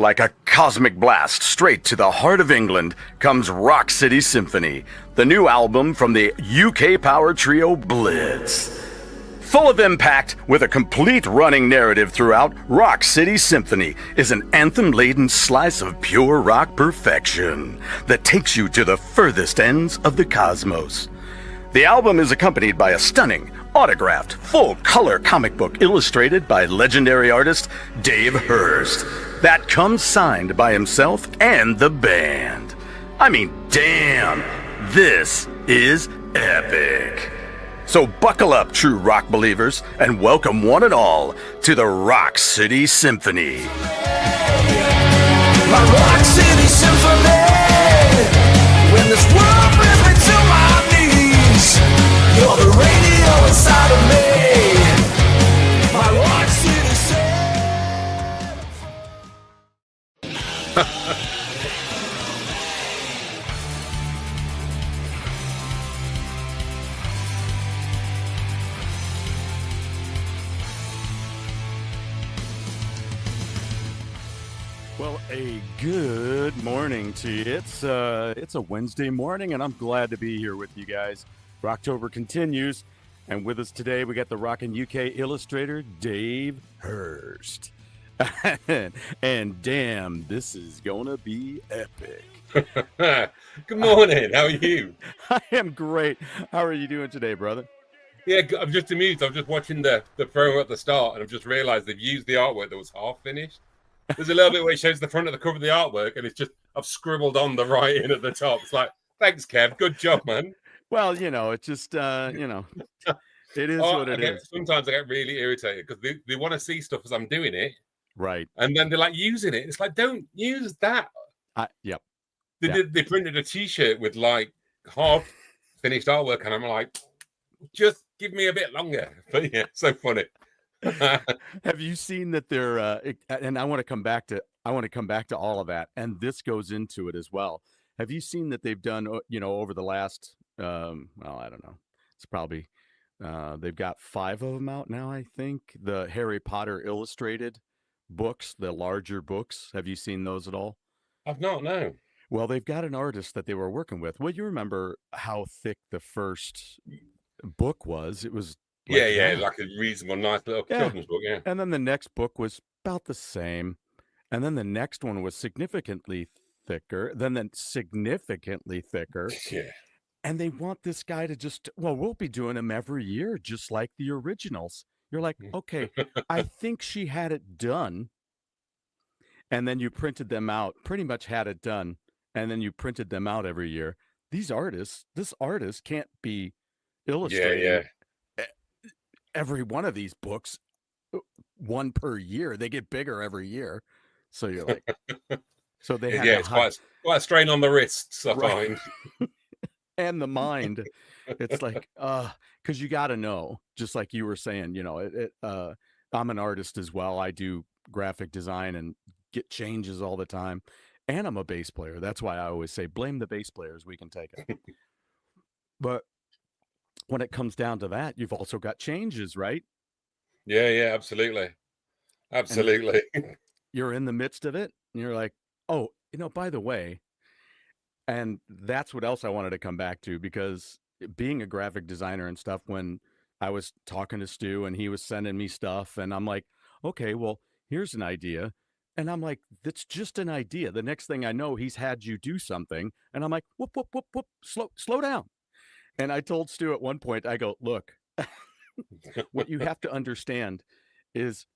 Like a cosmic blast straight to the heart of England comes Rock City Symphony, the new album from the UK power trio Blitz. Full of impact, with a complete running narrative throughout, Rock City Symphony is an anthem-laden slice of pure rock perfection that takes you to the furthest ends of the cosmos. The album is accompanied by a stunning, autographed, full-color comic book illustrated by legendary artist Dave Hurst. That comes signed by himself and the band. I mean, damn, this is epic. So buckle up, true rock believers, and welcome one and all to the Rock City Symphony. My Rock City Symphony. When this world brings me to my knees, you're the radio inside of me. My Rock City Symphony. Well, a good morning to you. It's a Wednesday morning, and I'm glad to be here with you guys. Rocktober continues, and with us today, we got the rockin' UK Illustrator Dave Hurst. And damn, this is gonna be epic. Good morning. How are you? I am great. How are you doing today, brother? Yeah, I'm just amused. I'm just watching the promo at the start, and I've just realised they've used the artwork that was half finished. There's a little bit where it shows the front of the cover of the artwork, and it's just I've scribbled on the writing at the top. It's like, thanks, Kev. Good job, man. Well, it's just it is what it is. Sometimes I get really irritated because they want to see stuff as I'm doing it, right? And then they're like using it. It's like, don't use that. Yep. They printed a T-shirt with like half finished artwork, and I'm like, just give me a bit longer. But yeah, so funny. Have you seen that they're and I want to come back to all of that, and this goes into it as well. Have you seen that they've done over the last well, I don't know, it's probably they've got 5 of them out now, I think, the Harry Potter illustrated books, the larger books. Have you seen those at all? I've not, no. Well, they've got an artist that they were working with. Well, you remember how thick the first book was. It was like a reasonable, nice little children's book, yeah. And then the next book was about the same. And then the next one was significantly thicker. Then significantly thicker. Yeah. And they want this guy to just, we'll be doing them every year, just like the originals. You're like, okay, I think she had it done. And then you printed them out, pretty much had it done. And then you printed them out every year. This artist can't be illustrating every one of these books, one per year. They get bigger every year. So you're like, so they have it's quite a strain on the wrists, I find. And the mind. It's like, because you got to know, just like you were saying, I'm an artist as well. I do graphic design and get changes all the time. And I'm a bass player. That's why I always say, blame the bass players. We can take it. But when it comes down to that, you've also got changes, right? Yeah, absolutely. Absolutely. You're in the midst of it, and you're like, oh, by the way, and that's what else I wanted to come back to, because being a graphic designer and stuff, when I was talking to Stu and he was sending me stuff, and I'm like, okay, well, here's an idea. And I'm like, that's just an idea. The next thing I know, he's had you do something. And I'm like, whoop, whoop, whoop, whoop, slow down. And I told Stu at one point, I go, look, what you have to understand is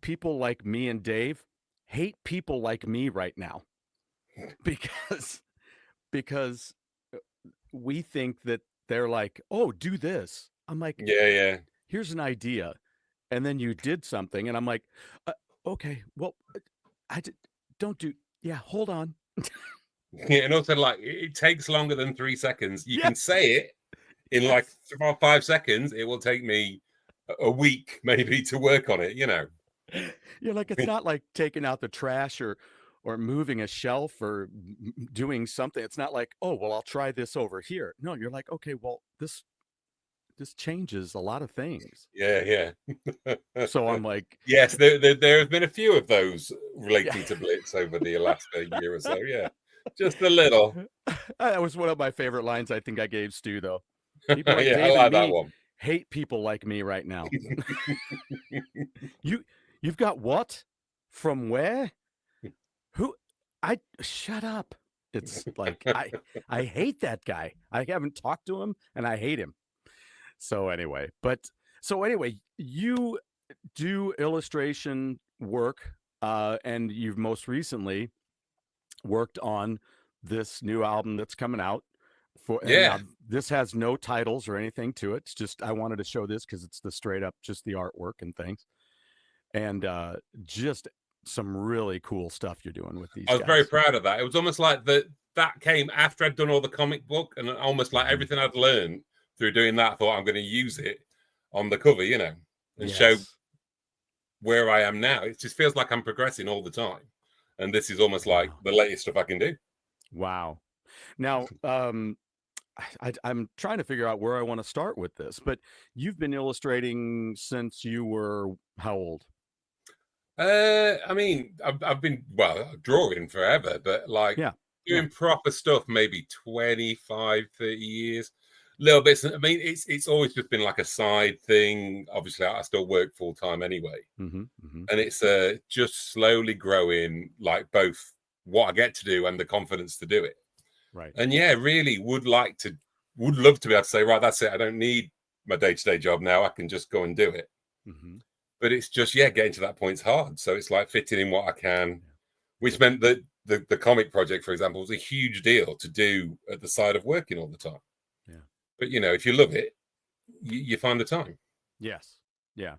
people like me and Dave hate people like me right now because we think that they're like, oh, do this. I'm like, yeah. Here's an idea. And then you did something. And I'm like, okay, well, hold on. Yeah, and also, like, it takes longer than 3 seconds. You can say it in like 5 seconds. It will take me a week maybe to work on it, You're like, it's not like taking out the trash or moving a shelf or doing something. It's not like, oh, well, I'll try this over here. No, you're like, okay, well, this this changes a lot of things. Yeah. So I'm like, yes, there have been a few of those relating yeah. to Blitz over the last year or so. Yeah, just a little. That was one of my favorite lines I think I gave Stu, though. People like Yeah, I Dave and like that me one. hate people like me right now. You've got what? From where? Who? I shut up. It's like I hate that guy. I haven't talked to him and I hate him. So anyway, you do illustration work, and you've most recently worked on this new album that's coming out. And now Yeah, this has no titles or anything to it. It's just I wanted to show this because it's the straight up just the artwork and things, and just some really cool stuff you're doing with these I was guys. very proud of that. It was almost like that came after I'd done all the comic book, and almost like everything I'd learned through doing that, I thought I'm going to use it on the cover, and show where I am now. It just feels like I'm progressing all the time, and this is almost like the latest stuff I can do. Wow. Now, I'm trying to figure out where I want to start with this, but you've been illustrating since you were how old? I mean, I've been drawing forever, but like doing proper stuff maybe 25, 30 years. Little bits. I mean, it's always just been like a side thing. Obviously, I still work full time anyway, and it's just slowly growing, like both what I get to do and the confidence to do it. Right. And yeah, really would love to be able to say, right, that's it. I don't need my day-to-day job now. I can just go and do it. But it's just, getting to that point's hard. So it's like fitting in what I can, which meant that the comic project, for example, was a huge deal to do at the side of working all the time. Yeah. But, if you love it, you find the time. Yes. Yeah.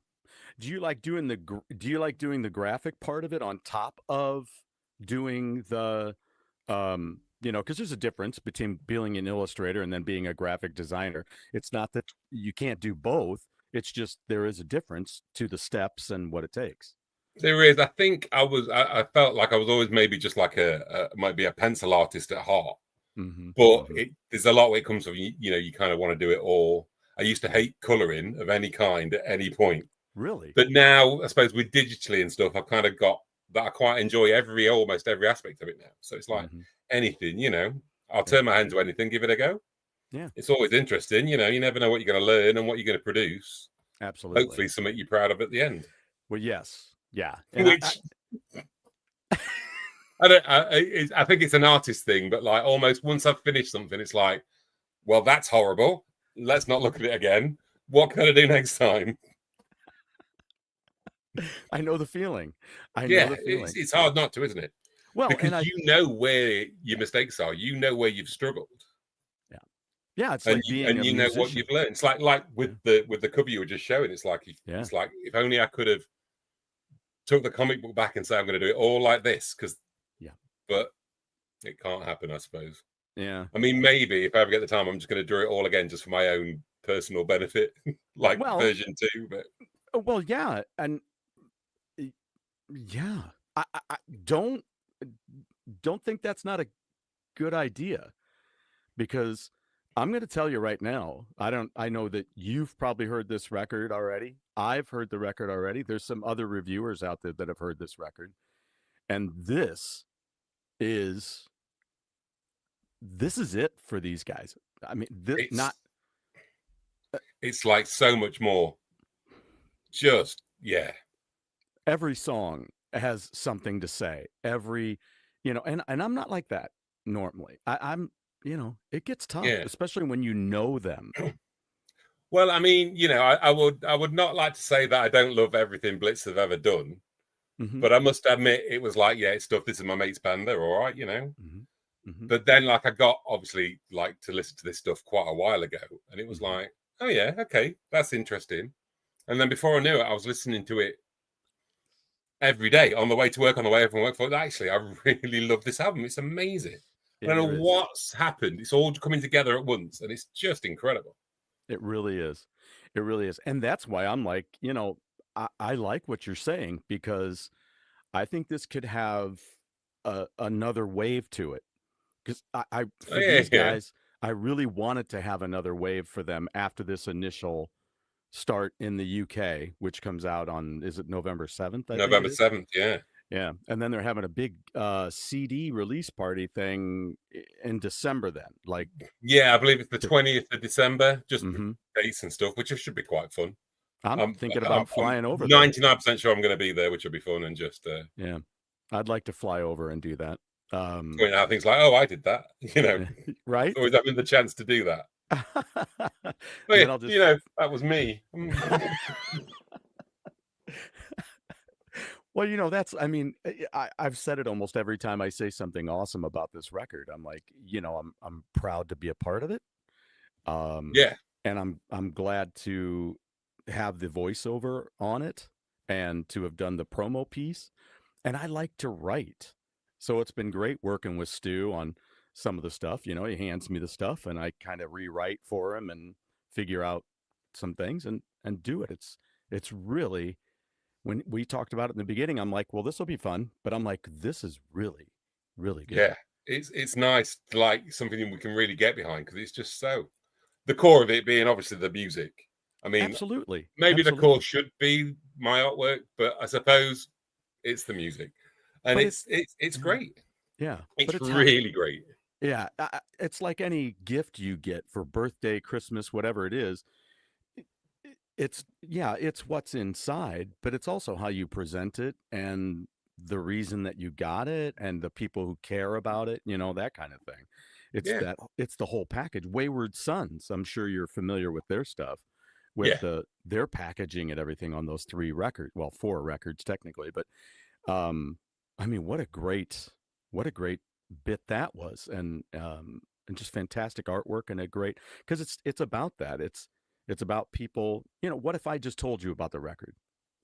Do you like doing the graphic part of it on top of doing the, because there's a difference between being an illustrator and then being a graphic designer. It's not that you can't do both. It's just there is a difference to the steps and what it takes. There is. I think I felt like I was always maybe just like might be a pencil artist at heart. But there's a lot where it comes from, you kind of want to do it all. I used to hate coloring of any kind at any point. Really? But now, I suppose with digitally and stuff, I've kind of got that I quite enjoy almost every aspect of it now. So it's like anything, I'll turn my hand to anything, give it a go. Yeah. It's always interesting, you never know what you're going to learn and what you're going to produce. Absolutely. Hopefully something you're proud of at the end. Well, yes. Yeah. And I think it's an artist thing, but like almost once I've finished something, it's like, well, that's horrible. Let's not look at it again. What can I do next time? I know the feeling. It's hard not to, isn't it? Well, because you know where your mistakes are. You know where you've struggled. Yeah, it's like being a musician. Know what you've learned. It's like with the cover you were just showing. It's like if only I could have took the comic book back and say I'm going to do it all like this, but it can't happen, I suppose. Yeah. I mean, maybe if I ever get the time, I'm just going to do it all again just for my own personal benefit, like version 2. But and I don't think that's not a good idea, because I'm going to tell you right now, I know that you've probably heard this record already. I've heard the record already. There's some other reviewers out there that have heard this record. And this is it for these guys. I mean, it's like so much more. Just, every song has something to say. Every, and I'm not like that normally. I'm it gets tough, especially when you know them. Well, I mean, I would not like to say that I don't love everything Blitz have ever done, but I must admit it was like, it's stuff. This is my mate's band. They're all right, But then, like, I got obviously like to listen to this stuff quite a while ago, and it was like, oh yeah, okay, that's interesting. And then before I knew it, I was listening to it every day on the way to work, on the way from work. Actually, I really love this album. It's amazing. I don't know what's happened. It's all coming together at once, and it's just incredible. It really is. It really is. And that's why I'm like, I like what you're saying, because I think this could have another wave to it. Because these guys, I really wanted to have another wave for them after this initial start in the UK, which comes out on, is it November 7th? I think it November is. 7th, yeah. Yeah. And then they're having a big CD release party thing in December then. Like, Yeah, I believe it's the 20th of December, just mm-hmm. dates and stuff, which should be quite fun. I'm thinking about flying over there. 99% sure I'm going to be there, which will be fun, and just yeah, I'd like to fly over and do that. Point out things like, oh, I did that, you know, right? Always having the chance to do that. Oh, yeah, just... you know, that was me. Well, you know, that's, I mean, I've said it almost every time I say something awesome about this record. I'm like, you know, I'm proud to be a part of it. Yeah. And I'm glad to have the voiceover on it and to have done the promo piece. And I like to write. So it's been great working with Stu on some of the stuff. You know, he hands me the stuff and I kind of rewrite for him and figure out some things and do it. It's really, when we talked about it in the beginning, I'm like, well, this will be fun. But I'm like, this is really, really good. Yeah, it's nice, like something we can really get behind, because it's just so, the core of it being obviously the music. I mean, absolutely. Maybe the core should be my artwork, but I suppose it's the music, and it's great. Yeah, it's really great. Yeah, it's like any gift you get for birthday, Christmas, whatever it is. It's what's inside, but it's also how you present it and the reason that you got it and the people who care about it, you know, that kind of thing. It's the whole package. Wayward Sons, I'm sure you're familiar with their stuff, with their packaging and everything on those 4 records technically, but I mean, what a great bit that was, and just fantastic artwork and a great, because it's about that. It's about people, you know, what if I just told you about the record?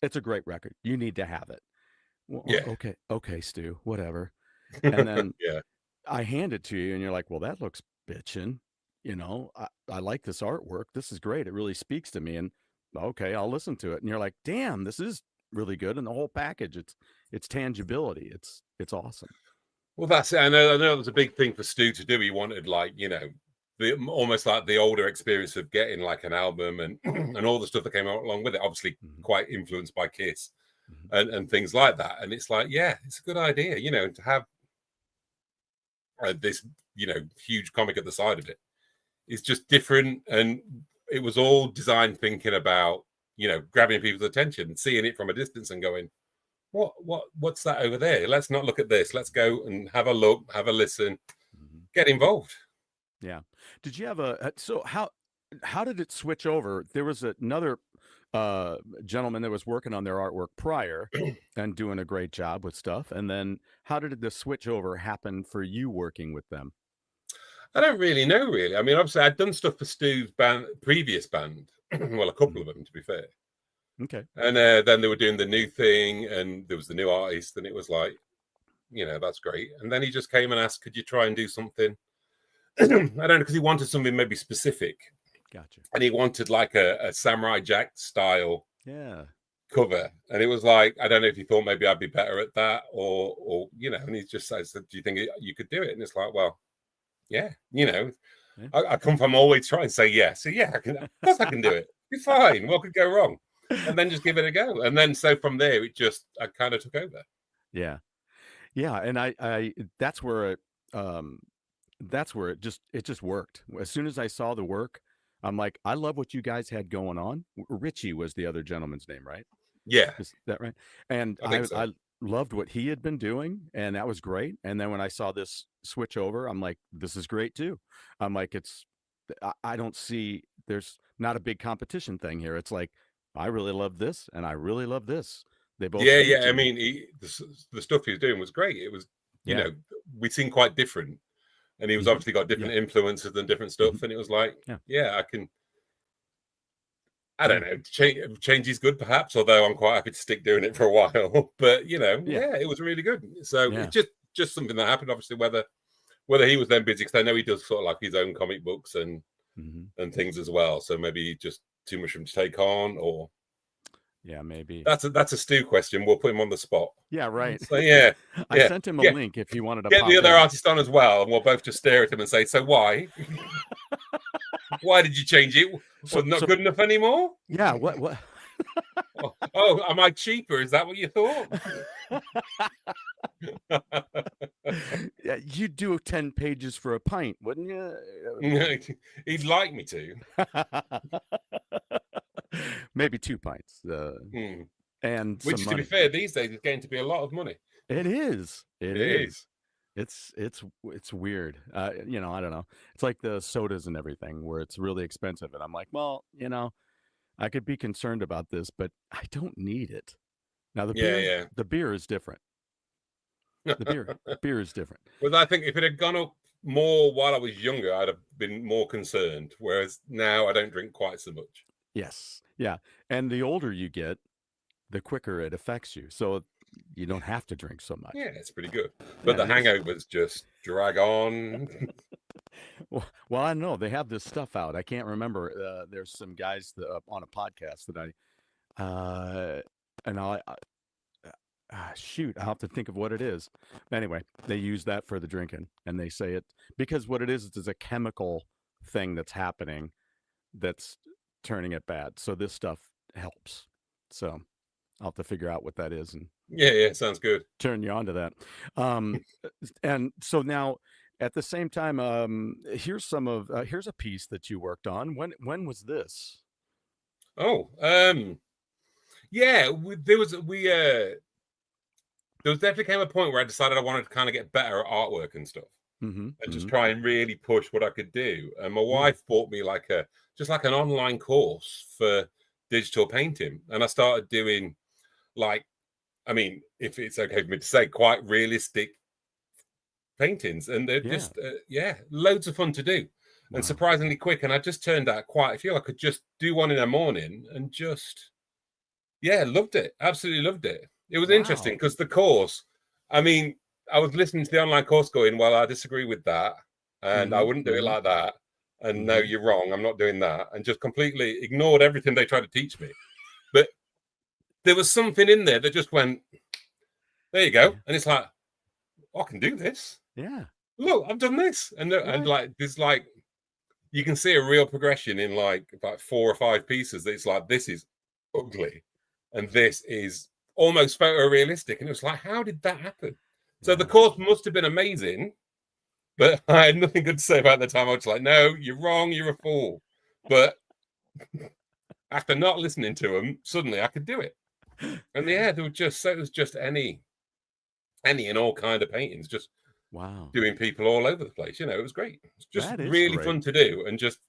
It's a great record. You need to have it. Well, okay, Stu, whatever. And then I hand it to you and you're like, well, that looks bitchin'. You know, I like this artwork. This is great. It really speaks to me. And okay, I'll listen to it. And you're like, damn, this is really good. And the whole package, it's tangibility. It's awesome. Well, that's it. I know it was a big thing for Stu to do. He wanted, like, you know, almost like the older experience of getting like an album and and all the stuff that came along with it, obviously quite influenced by Kiss and things like that. And it's like, yeah, it's a good idea, you know, to have this, you know, huge comic at the side of it. It's just different, and it was all designed thinking about, you know, grabbing people's attention, seeing it from a distance and going, what's that over there? Let's not look at this. Let's go and have a look, have a listen, get involved. Yeah. Did you have so how did it switch over? There was another gentleman that was working on their artwork prior and doing a great job with stuff. And then how did the switch over happen for you working with them? I don't really know, really. I mean, obviously I'd done stuff for Stu's previous band. Well, a couple of them, to be fair. Okay. And then they were doing the new thing, and there was the new artist, and it was like, you know, that's great. And then he just came and asked, could you try and do something? I don't know, because he wanted something maybe specific. Gotcha. And he wanted like a Samurai Jack style cover. And it was like, I don't know if he thought maybe I'd be better at that, or you know, and he just said, do you think you could do it? And it's like, well, yeah, you know, I come from always trying to say yes. So yeah, of course I can do it. You're fine. What could go wrong? And then just give it a go. And then so from there, I kind of took over. Yeah. Yeah. And I that's where it just worked. As soon as I saw the work, I'm like, I love what you guys had going on. Richie was the other gentleman's name, right? Yeah. Is that right? And I loved what he had been doing, and that was great. And then when I saw this switch over, I'm like, this is great too. I'm like, I don't see, there's not a big competition thing here. It's like, I really love this and I really love this. They both. Yeah. I mean, the stuff he was doing was great. It was, you know, we seem quite different. And he was obviously got different influences and different stuff. And it was like, I can, I don't know, change is good perhaps, although I'm quite happy to stick doing it for a while. But, you know, it was really good. So it's just something that happened, obviously, whether he was then busy, because I know he does sort of like his own comic books and things as well. So maybe just too much for him to take on, or... Yeah, maybe. That's a Stu question. We'll put him on the spot. Yeah, right. So yeah, I sent him a link if he wanted to get pop the other in. artist on as well, and we'll both just stare at him and say, "So why? Why did you change it? Was not good enough anymore?" Yeah. What? Oh, am I cheaper? Is that what you thought? Yeah, you'd do 10 pages for a pint, wouldn't you? He'd like me to. Maybe 2 pints. And which, to be fair, these days is getting to be a lot of money. It is. It is. It's weird. You know, I don't know. It's like the sodas and everything where it's really expensive, and I'm like, well, you know, I could be concerned about this, but I don't need it. Now the beer is different. The beer is different. Well, I think if it had gone up more while I was younger, I'd have been more concerned. Whereas now I don't drink quite so much. Yes. Yeah. And the older you get, the quicker it affects you. So you don't have to drink so much. Yeah, it's pretty good. But the hangovers just drag on. Well, I know they have this stuff out. I can't remember. There's some guys on a podcast that shoot, I'll have to think of what it is. Anyway, they use that for the drinking, and they say it because what it is a chemical thing that's happening that's turning it bad. So this stuff helps. So I'll have to figure out what that is. And yeah, sounds good. Turn you on to that. And so now at the same time, here's a piece that you worked on. When was this? Oh, yeah, there was definitely came a point where I decided I wanted to kind of get better at artwork and stuff, and just try and really push what I could do. And my wife bought me like an online course for digital painting, and I started doing if it's okay for me to say, quite realistic paintings, and they're just loads of fun to do, and surprisingly quick. And I just turned out I feel I could just do one in the morning and just loved it, absolutely loved it. It was interesting because the course, I was listening to the online course going, well, I disagree with that, and I wouldn't do it like that, and no, you're wrong, I'm not doing that, and just completely ignored everything they tried to teach me. But there was something in there that just went, there you go, and it's like, I can do this. Yeah, look, I've done this, and there's you can see a real progression in like 4 or 5 pieces. That it's like, this is ugly, and this is almost photorealistic, and it was like, how did that happen? So the course must have been amazing, but I had nothing good to say about it at the time. I was like, no, you're wrong, you're a fool. But after not listening to them, suddenly I could do it. And it was just any and all kind of paintings, just doing people all over the place. You know, it was great. It's just really fun to do, and just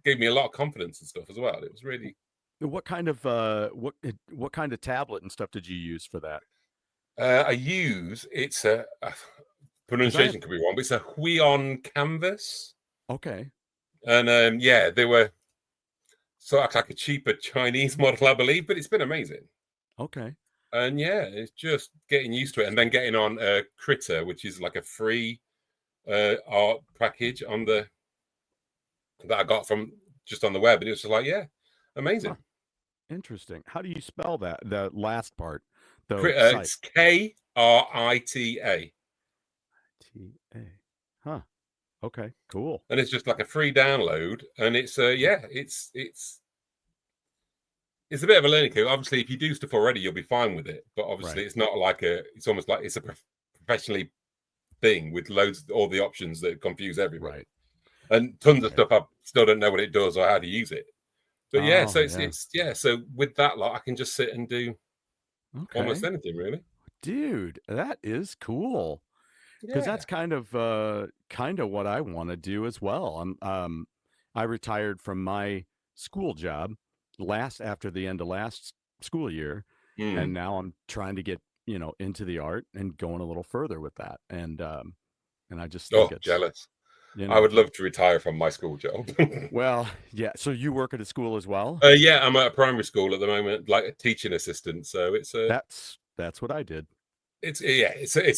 gave me a lot of confidence and stuff as well. It was really. What kind of tablet and stuff did you use for that? It's a pronunciation could be wrong, but it's a Huion canvas. Okay. And they were sort of like a cheaper Chinese model, I believe, but it's been amazing. Okay. And it's just getting used to it, and then getting on Critter, which is like a free art package that I got from just on the web, and it was just like, amazing. Huh. Interesting. How do you spell that? The last part. It's Krita. T-A. Huh. Okay. Cool. And it's just like a free download, and it's it's a bit of a learning curve. Obviously, if you do stuff already, you'll be fine with it. But obviously, it's not like it's almost like it's a professionally thing with all the options that confuse everybody. Right. And tons of stuff I still don't know what it does or how to use it. But so with that I can just sit and do almost anything, really. Dude, that is cool. Because that's kind of what I want to do as well. I retired from my school job after the end of last school year, and now I'm trying to get into the art and going a little further with that. And I just think it's jealous. I would love to retire from my school job. Well, yeah. So you work at a school as well? I'm at a primary school at the moment, like a teaching assistant. So it's that's what I did. It's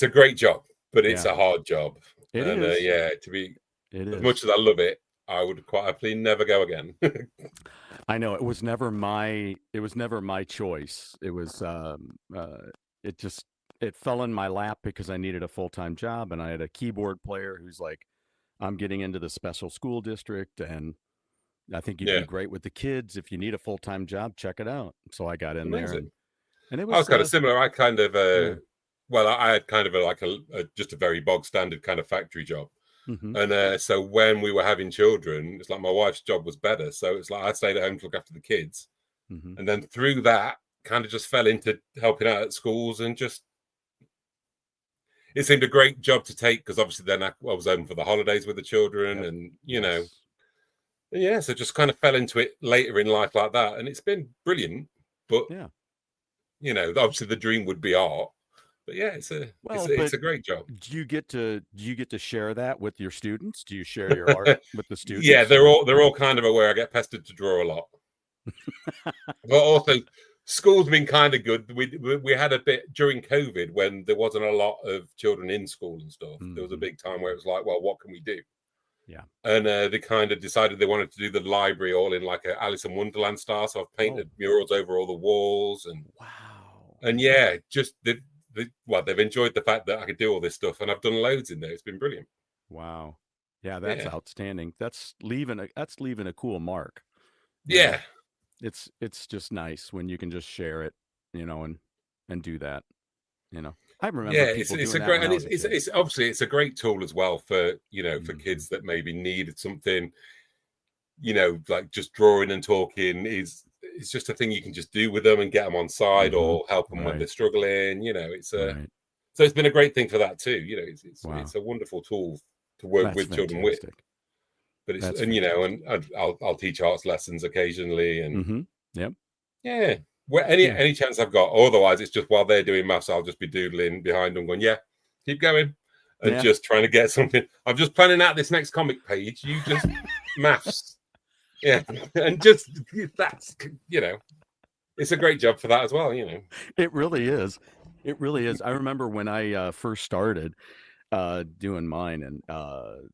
a great job, but it's a hard job. It is. As much as I love it, I would quite happily never go again. I know it was never my choice. It was it just it fell in my lap because I needed a full-time job and I had a keyboard player who's like, I'm getting into the special school district and I think you'd Yeah, be great with the kids. If you need a full-time job, check it out. So I got in there amazing. and it I was was kind of similar. I kind of, yeah. well, I had kind of just a very bog standard kind of factory job. Hmm. And so when we were having children, it's like my wife's job was better. So it's like I stayed at home to look after the kids. Hmm. And then through that, kind of just fell into helping out at schools and just, it seemed a great job to take because obviously then I was home for the holidays with the children Yep. and, Yes. yeah, so just kind of fell into it later in life like that. And it's been brilliant. But, Yeah. obviously the dream would be art. But yeah, Well, it's but a great job. do you get to share that with your students? Do you share your art with the Yeah, students? they're all kind of aware I get pestered to draw a lot. But also school's been kind of good. We had a bit during COVID when there wasn't a lot of children in school and stuff. There was a big time where it was like, well, what can we do? Yeah. And they kind of decided they wanted to do the library all in like a Alice in Wonderland style. So I've painted murals over all the walls and yeah, just they've enjoyed the fact that I could do all this stuff and I've done loads in there. It's been brilliant. Wow. Yeah, that's outstanding. That's leaving a cool mark. You know? Yeah. It's just nice when you can just share it, and do that. I remember people it's doing a that great, when and I was a kid. it's obviously it's a great tool as well for for Mhm. kids that maybe needed something, like just drawing and talking it's just a thing you can just do with them and get them on side Mhm. or help them when Right. they're struggling. It's Right. so it's been a great thing for that too. Wow. It's a wonderful tool to work That's with children with. fantastic. But it's That's and fantastic. I'll teach arts lessons occasionally and Mhm. Yep. yeah. Well, Yeah. any chance I've got. Otherwise, it's just while they're doing maths, I'll just be doodling behind them, going, "Yeah, keep going," and Yeah. just trying to get something. I'm just planning out this next comic page. You just maths, yeah, and just that's it's a great job for that as well. It really is. It really is. I remember when I first started doing mine, and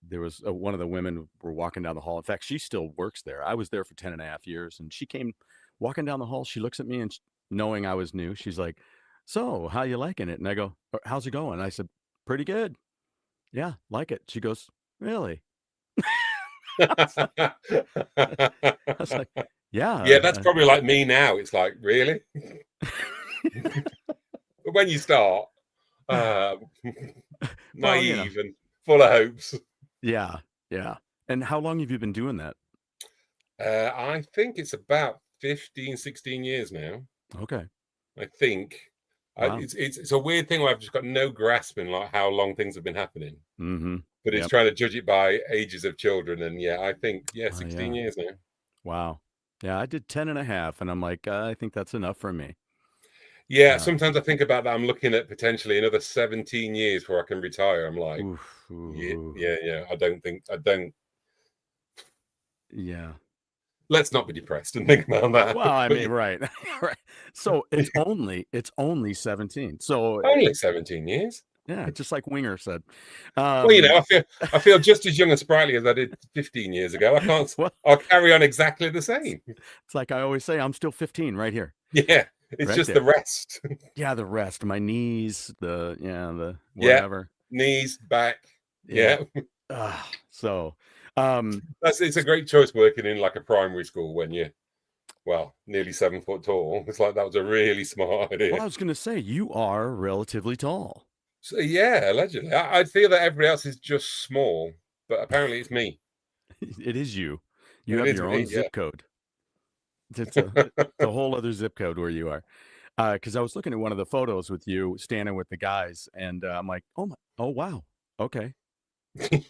there was one of the women were walking down the hall. In fact, she still works there. I was there for 10.5 years, and she came walking down the hall. She looks at me and knowing I was new, she's like, "So, how you liking it?" And I go, "How's it going?" I said, "Pretty good. Yeah, like it." She goes, "Really?" I was like, Yeah, "Yeah." that's probably like me now. It's like, really? But when you start, uh, Well, naive and full of hopes. yeah, yeah. And how long have you been doing that? I think it's about 15, 16 years now. Okay. I think. Wow. It's a weird thing where I've just got no grasp in like how long things have been happening. Mm-hmm. But it's Yep. trying to judge it by ages of children. And yeah, I think, Oh, 16 yeah. years now. Wow. Yeah, I did 10.5, and I'm like, I think that's enough for me. Yeah, sometimes I think about that. I'm looking at potentially another 17 years where I can retire. I'm like, Oof, yeah, ooh, yeah. I don't. yeah. Let's not be depressed and think about that. Well, I But mean, right, right. So it's only 17. So only 17 years. yeah, just like Winger said. Well, I feel just as young and sprightly as I did 15 years ago. Well, I'll carry on exactly the same. it's like I always say, I'm still 15 right here, Yeah, it's right just there. the rest. Yeah, the rest, my knees, the Yeah, whatever. knees, back. Yeah. Yeah. So, It's a great choice working in like a primary school when you're nearly 7 foot tall. It's like that was a really smart idea. well, I was going to say you are relatively tall. So yeah, allegedly. I feel that everybody else is just small, but apparently it's me. It is you. You It have is your me, own zip code. It's a whole other zip code where you are. Because I was looking at one of the photos with you standing with the guys, and I'm like, oh wow, okay.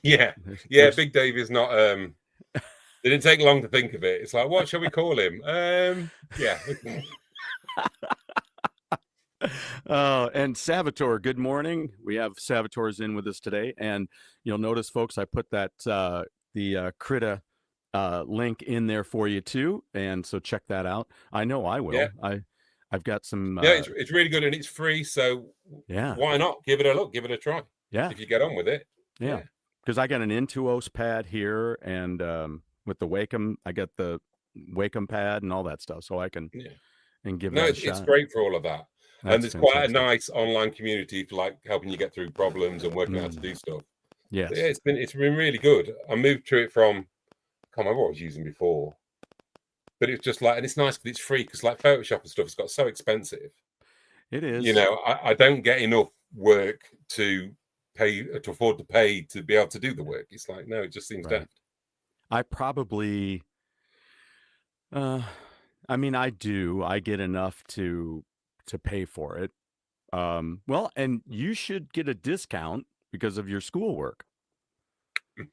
Yeah. There's- Big Dave is not it didn't take long to think of it. It's like, what shall we call him? Yeah. And Salvatore, good morning. We have Salvatore's in with us today, and you'll notice, folks, I put that the Krita link in there for you too, and so check that out. I know I will. Yeah. I've got some. It's really good and it's free, so Yeah. why not give it a look, give it a try? Yeah. If you get on with it. Yeah. because I got an Intuos pad here, and with the Wacom, I got the Wacom pad and all that stuff, so I can and give No, that a it's shot. great for all of that. That's And there's quite a fantastic. nice online community for like helping you get through problems and working out how to do stuff. Yes. So, yeah, it's been really good. I moved to it from, I can't remember what I was using before, but it's just like, and it's nice because it's free, because like Photoshop and stuff has got so expensive. It is. You know, I don't get enough work to afford to pay to be able to do the work. It's like, no, it just seems Right. daft. I probably, I mean, I get enough to pay for it. Well, and you should get a discount because of your schoolwork.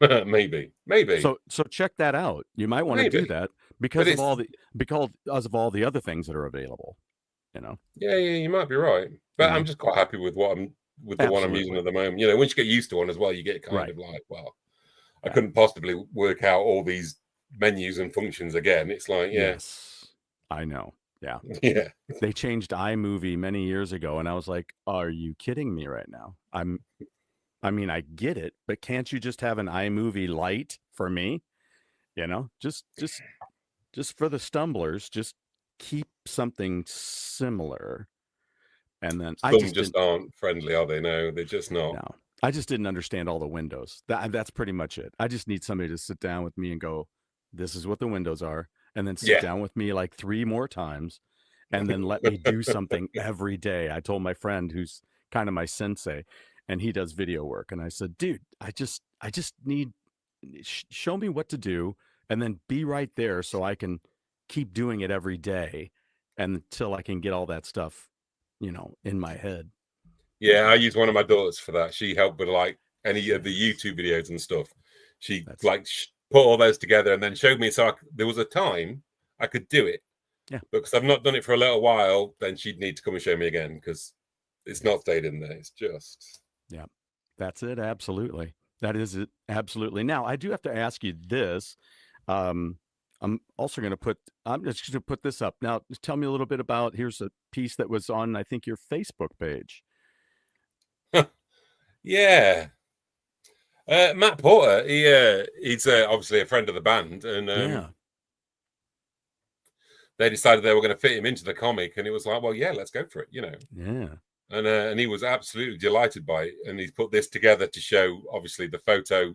Maybe. So check that out. You might want to do that because of all the other things that are available. You know. Yeah, you might be right. But I'm just quite happy with the one I'm using at the moment. You know, once you get used to one as well, you get kind of like, well, I couldn't possibly work out all these menus and functions again. It's like, yes, I know. Yeah. Yeah. They changed iMovie many years ago, and I was like, "Are you kidding me right now?" I mean, I get it, but can't you just have an iMovie Lite for me? You know, just for the stumblers, just keep something similar. And then Some just aren't friendly, are they? No, they're just not. No, I just didn't understand all the windows. That's pretty much it. I just need somebody to sit down with me and go, "This is what the windows are," and then sit down with me like 3 more times, and then let me do something every day. I told my friend, who's kind of my sensei, and he does video work, and I said, "Dude, I just need show me what to do, and then be right there so I can keep doing it every day until I can get all that stuff, you know, in my head." Yeah, I use one of my daughters for that. She helped with like any of the YouTube videos and stuff. She put all those together and then showed me. So there was a time I could do it. Yeah. But because I've not done it for a little while, then she'd need to come and show me again because it's not stayed in there. It's just. Yeah, that's it. Absolutely. That is it. Absolutely. Now, I do have to ask you this. I'm also going to I'm just going to put this up. Now, tell me a little bit about, here's a piece that was on, I think, your Facebook page. Yeah. Matt Porter, he's obviously a friend of the band, and they decided they were going to fit him into the comic, and it was like, well, yeah, let's go for it, you know. Yeah. And he was absolutely delighted by it, and he's put this together to show, obviously, the photo.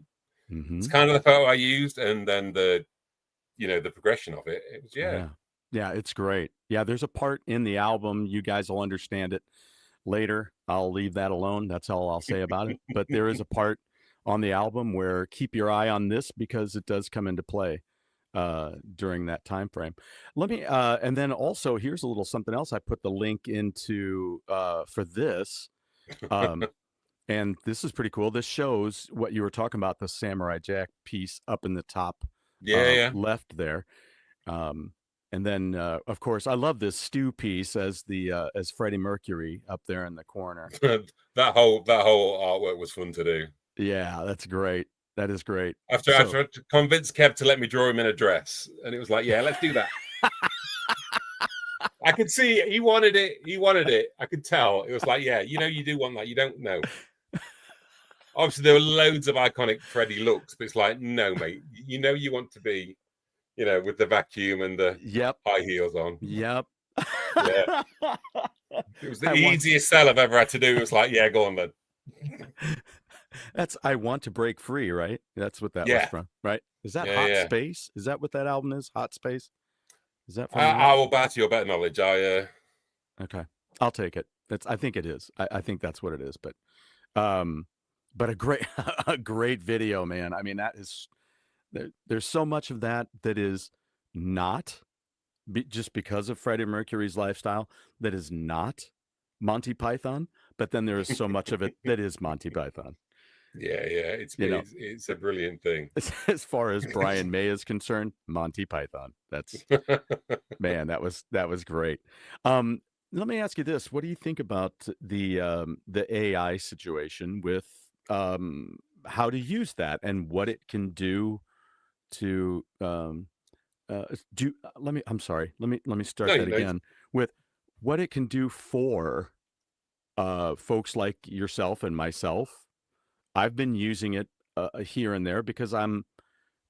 Mm-hmm. It's kind of the photo I used, and then the progression of it. It was yeah, it's great. Yeah, there's a part in the album. You guys will understand it later. I'll leave that alone. That's all I'll say about it. But there is a part on the album where keep your eye on this, because it does come into play during that time frame. Let me and then also, here's a little something else. I put the link into for this. And this is pretty cool. This shows what you were talking about, the Samurai Jack piece up in the top left there. And then, of course, I love this Stu piece as Freddie Mercury up there in the corner. that whole artwork was fun to do. Yeah, that's great. That is great. After I convinced Kev to let me draw him in a dress, and it was like, yeah, let's do that. I could see he wanted it. I could tell. It was like, yeah, you know, you do want that. You don't know. Obviously, there were loads of iconic Freddie looks, but it's like, no, mate. You know, you want to be, you know, with the vacuum and the high heels on. Yep. Yeah. It was the easiest sell I've ever had to do. It was like, yeah, go on then. That's I Want to Break Free, right? That's what that was from, right? Is that Hot Space? Is that what that album is? Hot Space? Is that from I will bat your better knowledge. Okay. I'll take it. I think it is. I think that's what it is. But a great video, man. I mean, that is there's so much of that is not just because of Freddie Mercury's lifestyle, that is not Monty Python, but then there is so much of it that is Monty Python. Yeah, it's a brilliant thing. As far as Brian May is concerned, Monty Python. That's man, that was great. Let me ask you this: what do you think about the AI situation with how to use that and what it can do to I'm sorry. Let me start that again with what it can do for folks like yourself and myself. I've been using it here and there because I'm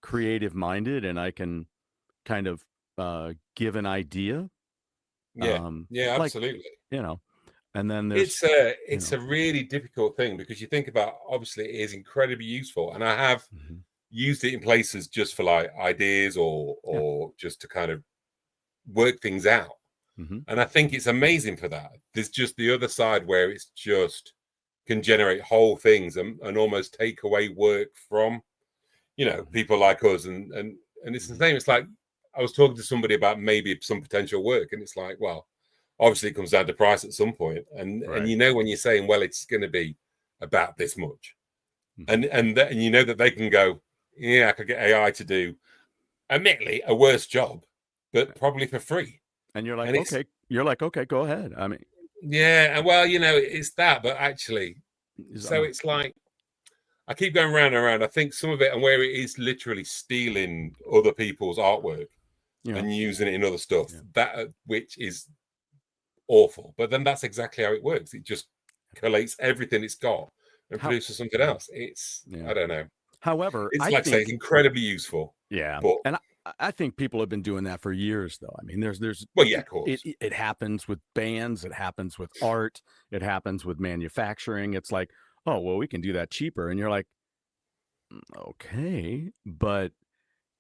creative minded and I can kind of give an idea. Yeah, yeah, Like, absolutely. And then there's it's a really difficult thing because you think about, obviously it is incredibly useful, and I have used it in places just for like ideas or just to kind of work things out. And I think it's amazing for that. There's just the other side where it's just can generate whole things and almost take away work from people like us, and it's the same. It's like I was talking to somebody about maybe some potential work, and it's like, well, obviously it comes down to price at some point, and when you're saying, well, it's going to be about this much, and you know that they can go, yeah, I could get AI to do admittedly a worse job, but probably for free. And you're like, okay, go ahead. I mean, yeah, and well, it's that, but actually, so it's like I keep going round and around. I think some of it, and where it is literally stealing other people's artwork and using it in other stuff, that which is awful. But then that's exactly how it works. It just collates everything it's got and produces something else. It's I don't know. However, it's like I say, incredibly useful. Yeah, but and I think people have been doing that for years, though. I mean, there's well, yeah, of course. It happens with bands, it happens with art, it happens with manufacturing. It's like, oh, well, we can do that cheaper, and you're like, okay, but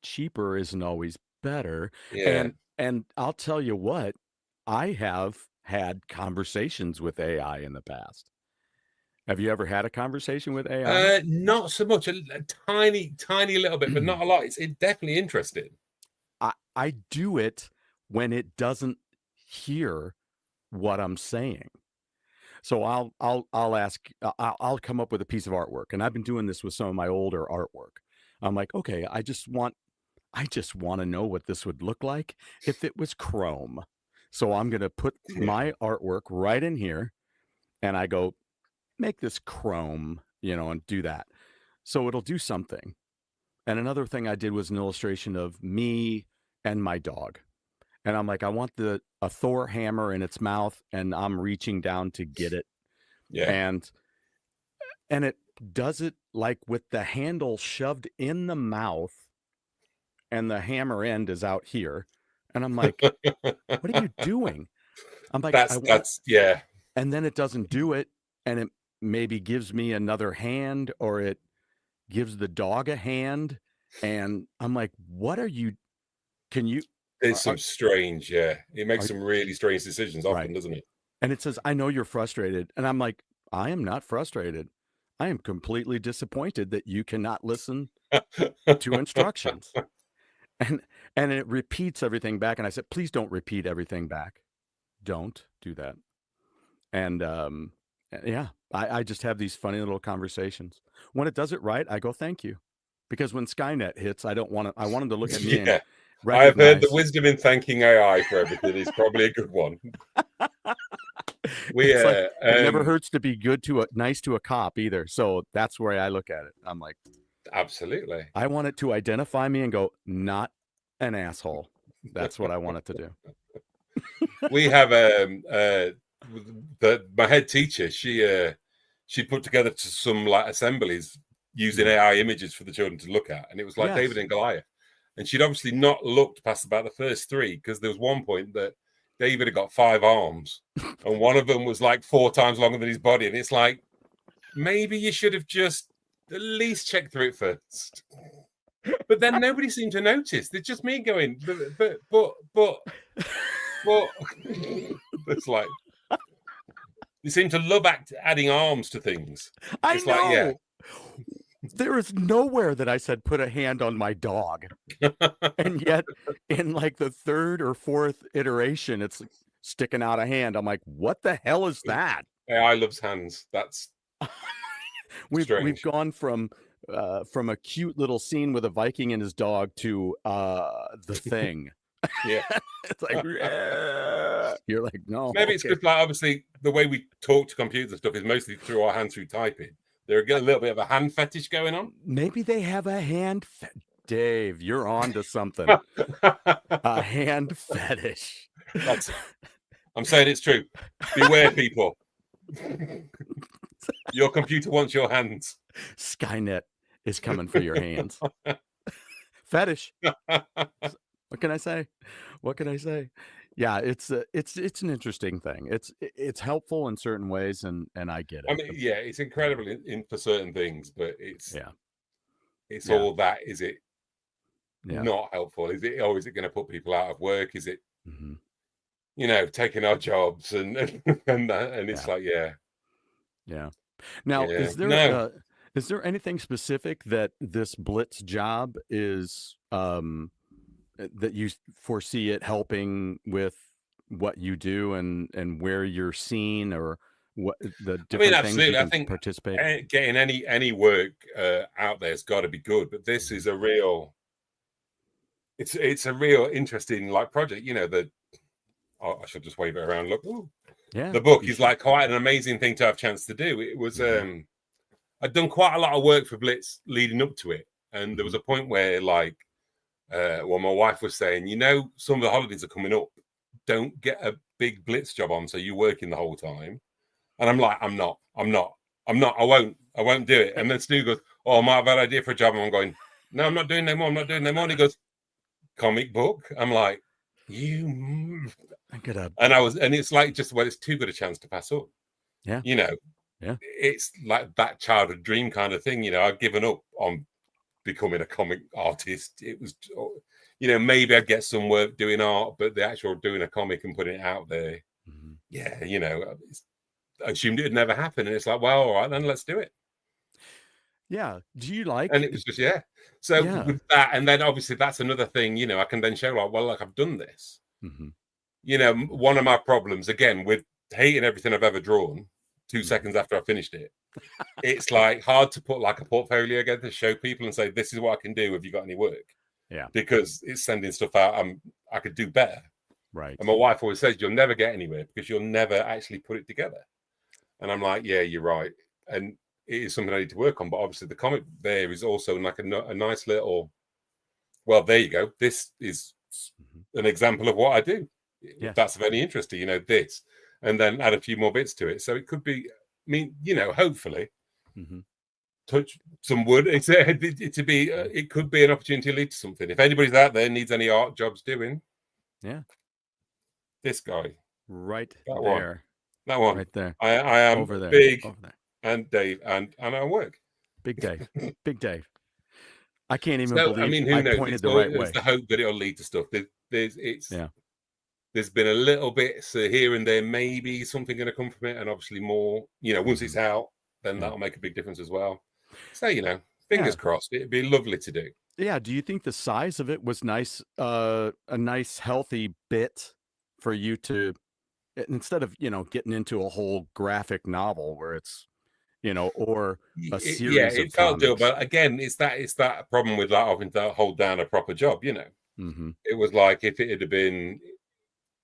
cheaper isn't always better. Yeah. And I'll tell you what, I have had conversations with AI in the past. Have you ever had a conversation with AI? Not so much, a tiny little bit, but not a lot. It's definitely interesting. I do it when it doesn't hear what I'm saying. So I'll ask, I'll come up with a piece of artwork, and I've been doing this with some of my older artwork. I'm like, okay, I just want to know what this would look like if it was chrome. So I'm going to put my artwork right in here, and I go, make this chrome, and do that. So it'll do something. And another thing I did was an illustration of me and my dog. And I'm like, I want a Thor hammer in its mouth, and I'm reaching down to get it. Yeah. And it does it like with the handle shoved in the mouth, and the hammer end is out here. And I'm like, what are you doing? I'm like, that's yeah. And then it doesn't do it, and it maybe gives me another hand, or it gives the dog a hand, and I'm like, what are you? Can you? It's some strange, yeah. It makes some really strange decisions often, doesn't it? And it says, I know you're frustrated, and I'm like, I am not frustrated. I am completely disappointed that you cannot listen to instructions. And it repeats everything back, and I said, please don't repeat everything back. Don't do that. And yeah, I just have these funny little conversations. When it does it right, I go, thank you. Because when Skynet hits, I want them to look at me and recognize. I've heard the wisdom in thanking AI for everything is probably a good one. It never hurts to be nice to a cop either. So that's where I look at it. I'm like, absolutely. I want it to identify me and go, not an asshole. That's what I want it to do. We have my head teacher. She put together some like assemblies using AI images for the children to look at, and it was like David and Goliath. And she'd obviously not looked past about the first three, because there was one point that David had got 5 arms, and one of them was like 4 times longer than his body. And it's like, maybe you should have just at least checked through it first. But then nobody seemed to notice. It's just me going, but it's like, you seem to love adding arms to things. It's I know. Like, yeah. There is nowhere that I said put a hand on my dog. And yet in like the 3rd or 4th iteration, it's sticking out a hand. I'm like, what the hell is that? AI loves hands. That's we've gone from a cute little scene with a Viking and his dog to the Thing. Yeah. It's like, you're like, no. Maybe it's just like, obviously the way we talk to computers and stuff is mostly through our hands through typing. There's a little bit of a hand fetish going on. Maybe they have a hand Dave, you're on to something. A hand fetish. I'm saying it's true. Beware, people. Your computer wants your hands. Skynet is coming for your hands. Fetish. What can I say? What can I say? Yeah, it's an interesting thing. It's helpful in certain ways, and I get I it. mean, yeah, it's incredible in for certain things, but it's Yeah. all that. Is it Yeah. not helpful? Is it, or is it going to put people out of work? Is it, Mhm. taking our jobs and and it's Yeah. like, yeah, Yeah. Now, yeah, no. is there anything specific that this Blitz job is that you foresee it helping with what you do and where you're seen, or what the I mean, different things you absolutely. I can think participate? getting any work out there's got to be good, but this is a real. It's a real interesting like project. I should just wave it around. Look, ooh. Yeah. The book You is should. like quite an amazing thing to have a chance to do. It was Mhm. I'd done quite a lot of work for Blitz leading up to it, and there was Mhm. a point where like well, my wife was saying, some of the holidays are coming up. Don't get a big Blitz job on, so you're working the whole time. And I'm like, I'm not. I won't do it. And then Stu goes, oh, I might have an idea for a job. And I'm going, no, I'm not doing no more. I'm not doing no more. And he goes, comic book. I'm like, you. I could have. And it's like just, well, it's too good a chance to pass up. Yeah. You know, Yeah. it's like that childhood dream kind of thing. I've given up on becoming a comic artist. It was, maybe I'd get some work doing art, but the actual doing a comic and putting it out there, Mhm. yeah, I assumed it would never happen. And it's like, well, all right, then let's do it. Yeah. Do you And like? it was just, yeah. So Yeah. with that, and then obviously that's another thing, I can then show like, well, like I've done this. Mhm. One of my problems, again, with hating everything I've ever drawn 2 Mhm. seconds after I finished it, it's like hard to put like a portfolio together to show people and say, this is what I can do. Have you got any work? Yeah. Because it's sending stuff out I could do better. Right. And my wife always says, you'll never get anywhere because you'll never actually put it together. And I'm like, yeah, you're right. And it is something I need to work on. But obviously the comic there is also like a nice little, well, there you go. This is an example of what I do. Yes. If that's of any interest to this. And then add a few more bits to it. So it could be, hopefully, touch some wood. It could be an opportunity to lead to something. If anybody's out there needs any art jobs doing, yeah, this guy right that there, that one right there, I am over there, big, over there. and Dave and I work. Big Dave, Big Dave. I can't even So believe I mean, who I knows? pointed the right way. It's the hope that it'll lead to stuff. Yeah. There's been a little bit here and there, maybe something going to come from it, and obviously more. Once it's out, then that'll make a big difference as well. So fingers crossed. It'd be lovely to do. Yeah. Do you think the size of it was nice? A nice, healthy bit for you to, instead of getting into a whole graphic novel where it's or a series of it felt comics. But again, it's that problem with like having to hold down a proper job. Mm-hmm. It was like if it had been.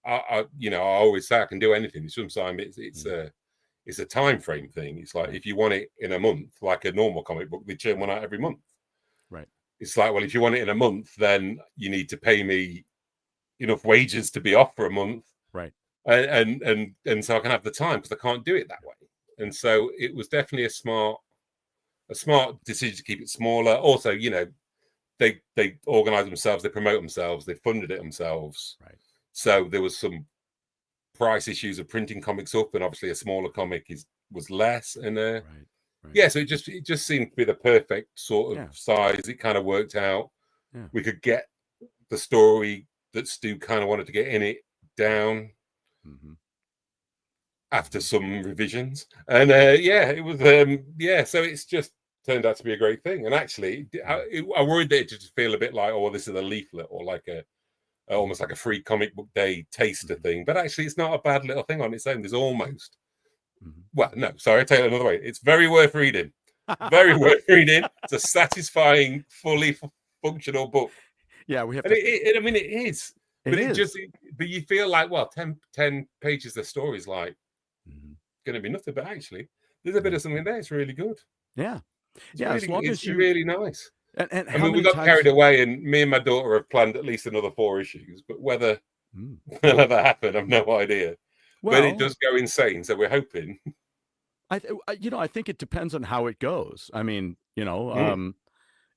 I always say I can do anything. Sometimes it's a time frame thing. It's like if you want it in a month, like a normal comic book, they churn one out every month. Right. It's like, well, if you want it in a month, then you need to pay me enough wages to be off for a month. Right. And so I can have the time because I can't do it that way. And so it was definitely a smart decision to keep it smaller. Also, they organize themselves, they promote themselves, they funded it themselves. Right. So there was some price issues of printing comics up, and obviously a smaller comic was less. And right. yeah, so it just seemed to be the perfect sort of size. It kind of worked out. Yeah. We could get the story that Stu kind of wanted to get in it down after some revisions, and it was So it's just turned out to be a great thing. And actually, I worried that it just feel a bit like, oh, this is a leaflet or like almost like a free comic book day taster thing, but actually it's not a bad little thing on its own. There's almost well, no, sorry, I tell you another way. It's very worth reading. Very worth reading. It's a satisfying, fully functional book. Yeah, we have. And it is. But it is. But you feel like, well, 10 pages of story is like going to be nothing. But actually, there's a bit of something there. It's really good. Yeah, it's really, as long as it's really nice. And I mean, we got carried away, and me and my daughter have planned at least another 4 issues. But whether will ever happen, I've no idea. Well, but it does go insane, so we're hoping. I think it depends on how it goes. I mean,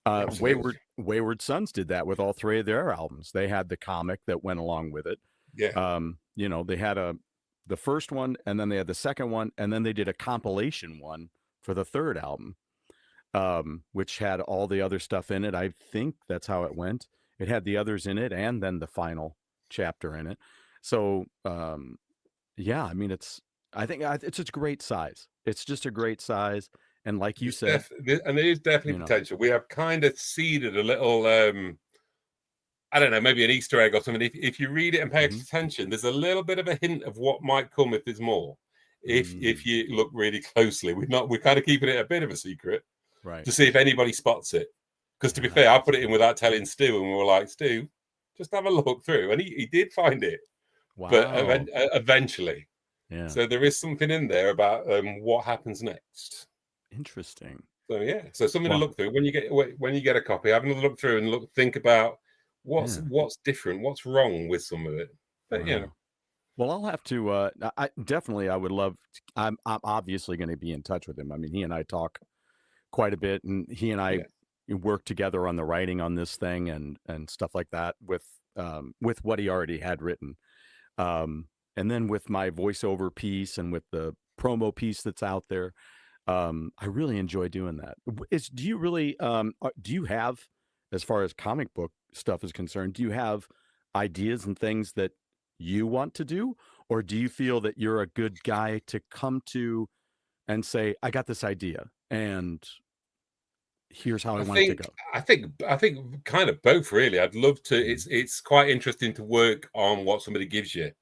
Absolutely. Wayward Sons did that with all three of their albums. They had the comic that went along with it. Yeah. They had the first one, and then they had the second one, and then they did a compilation one for the third album, which had all the other stuff in it. I think that's how it went. It had the others in it, and then the final chapter in it. So, yeah, I mean, I think it's a great size. It's just a great size. And like you said, and there is definitely potential. We have kind of seeded a little, I don't know, maybe an Easter egg or something. If you read it and pay attention, there's a little bit of a hint of what might come if there's more. If you look really closely, we're kind of keeping it a bit of a secret, right, to see if anybody spots it. Because to be fair, I put it in without telling Stu, and we were like, Stu, just have a look through, and he did find it. Wow. But eventually, yeah. So there is something in there about what happens next. Interesting. So yeah, so something to look through when you get a copy. Have another look through and think about what's different, what's wrong with some of it. But well, I'll have to. I would love. I'm obviously going to be in touch with him. I mean, he and I talk quite a bit, and he and I work together on the writing on this thing and stuff like that with what he already had written, and then with my voiceover piece and with the promo piece that's out there. I really enjoy doing that. Do you have, as far as comic book stuff is concerned, do you have ideas and things that you want to do, or do you feel that you're a good guy to come to and say, I got this idea and here's how I want it to go? I think kind of both, really. I'd love to. It's quite interesting to work on what somebody gives you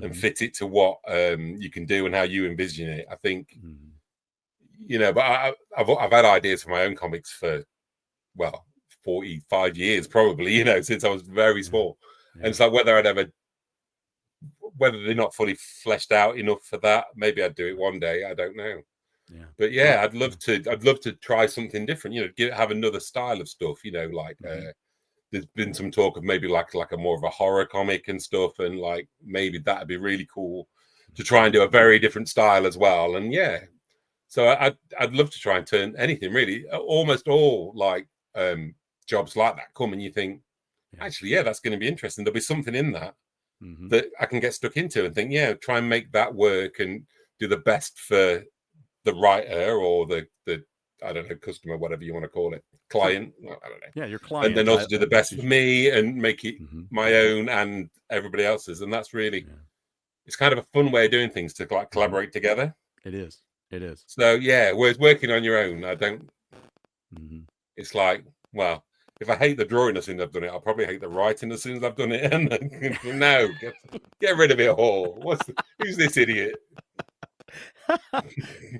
and fit it to what you can do and how you envision it. I think. But I've had ideas for my own comics for 45 years probably, since I was very small. And it's like whether they're not fully fleshed out enough for that, maybe I'd do it one day, I don't know. But I'd love to try something different, have another style of stuff, there's been some talk of maybe like a more of a horror comic and stuff, and like maybe that'd be really cool to try and do a very different style as well. And so I'd love to try and turn anything, really. Almost all like jobs like that come and you think, actually, that's going to be interesting. There'll be something in that that I can get stuck into and think, try and make that work and do the best for the writer or the I don't know, customer, whatever you want to call it, client. I don't know. Yeah, your client. And then also do the best for me and make it my own and everybody else's. And that's really, it's kind of a fun way of doing things to like collaborate together. It is. So whereas working on your own, I don't. It's like, well, if I hate the drawing as soon as I've done it, I'll probably hate the writing as soon as I've done it. And then, no, get rid of it all. Who's this idiot?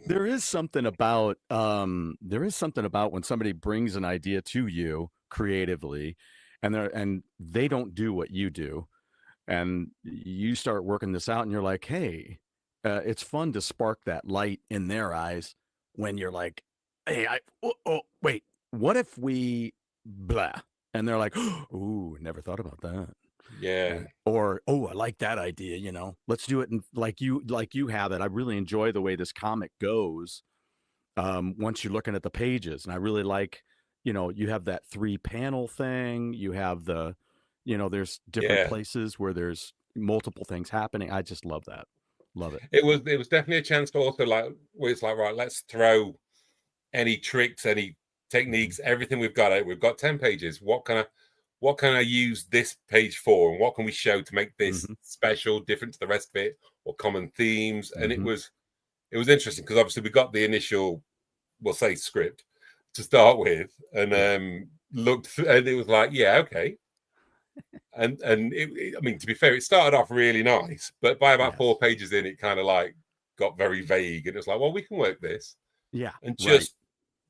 There is something about when somebody brings an idea to you creatively, and they don't do what you do, and you start working this out, and you're like, hey. It's fun to spark that light in their eyes when you're like, hey, wait, what if we blah? And they're like, ooh, never thought about that. Yeah. Or, I like that idea, let's do it. And like you have it. I really enjoy the way this comic goes once you're looking at the pages. And I really like, you have that 3-panel thing. You have there's different places where there's multiple things happening. I just love that. Love it. It was definitely a chance to also where it's like, right, let's throw any tricks, any techniques, everything we've got. We've got 10 pages. What can I use this page for, and what can we show to make this special, different to the rest of it, or common themes? And it was interesting because obviously we got the initial, we'll say, script to start with, and looked through, and it was like, okay. And I mean, to be fair, it started off really nice, but by about 4 pages in, it kind of like got very vague, and it was like, well, we can work this, and just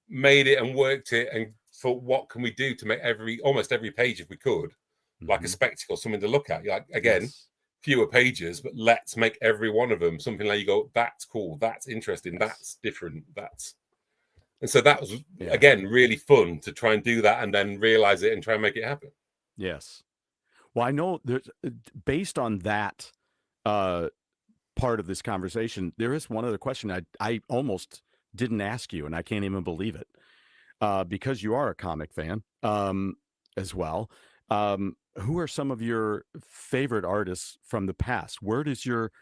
made it and worked it, and thought, what can we do to make almost every page, if we could, like a spectacle, something to look at. Like again, fewer pages, but let's make every one of them something like you go, that's cool, that's interesting, that's different, and so that was again really fun to try and do that, and then realize it and try and make it happen. Yes. Well, I know there's, based on that part of this conversation, there is one other question I almost didn't ask you, and I can't even believe it. because you are a comic fan as well. Who are some of your favorite artists from the past? Where does your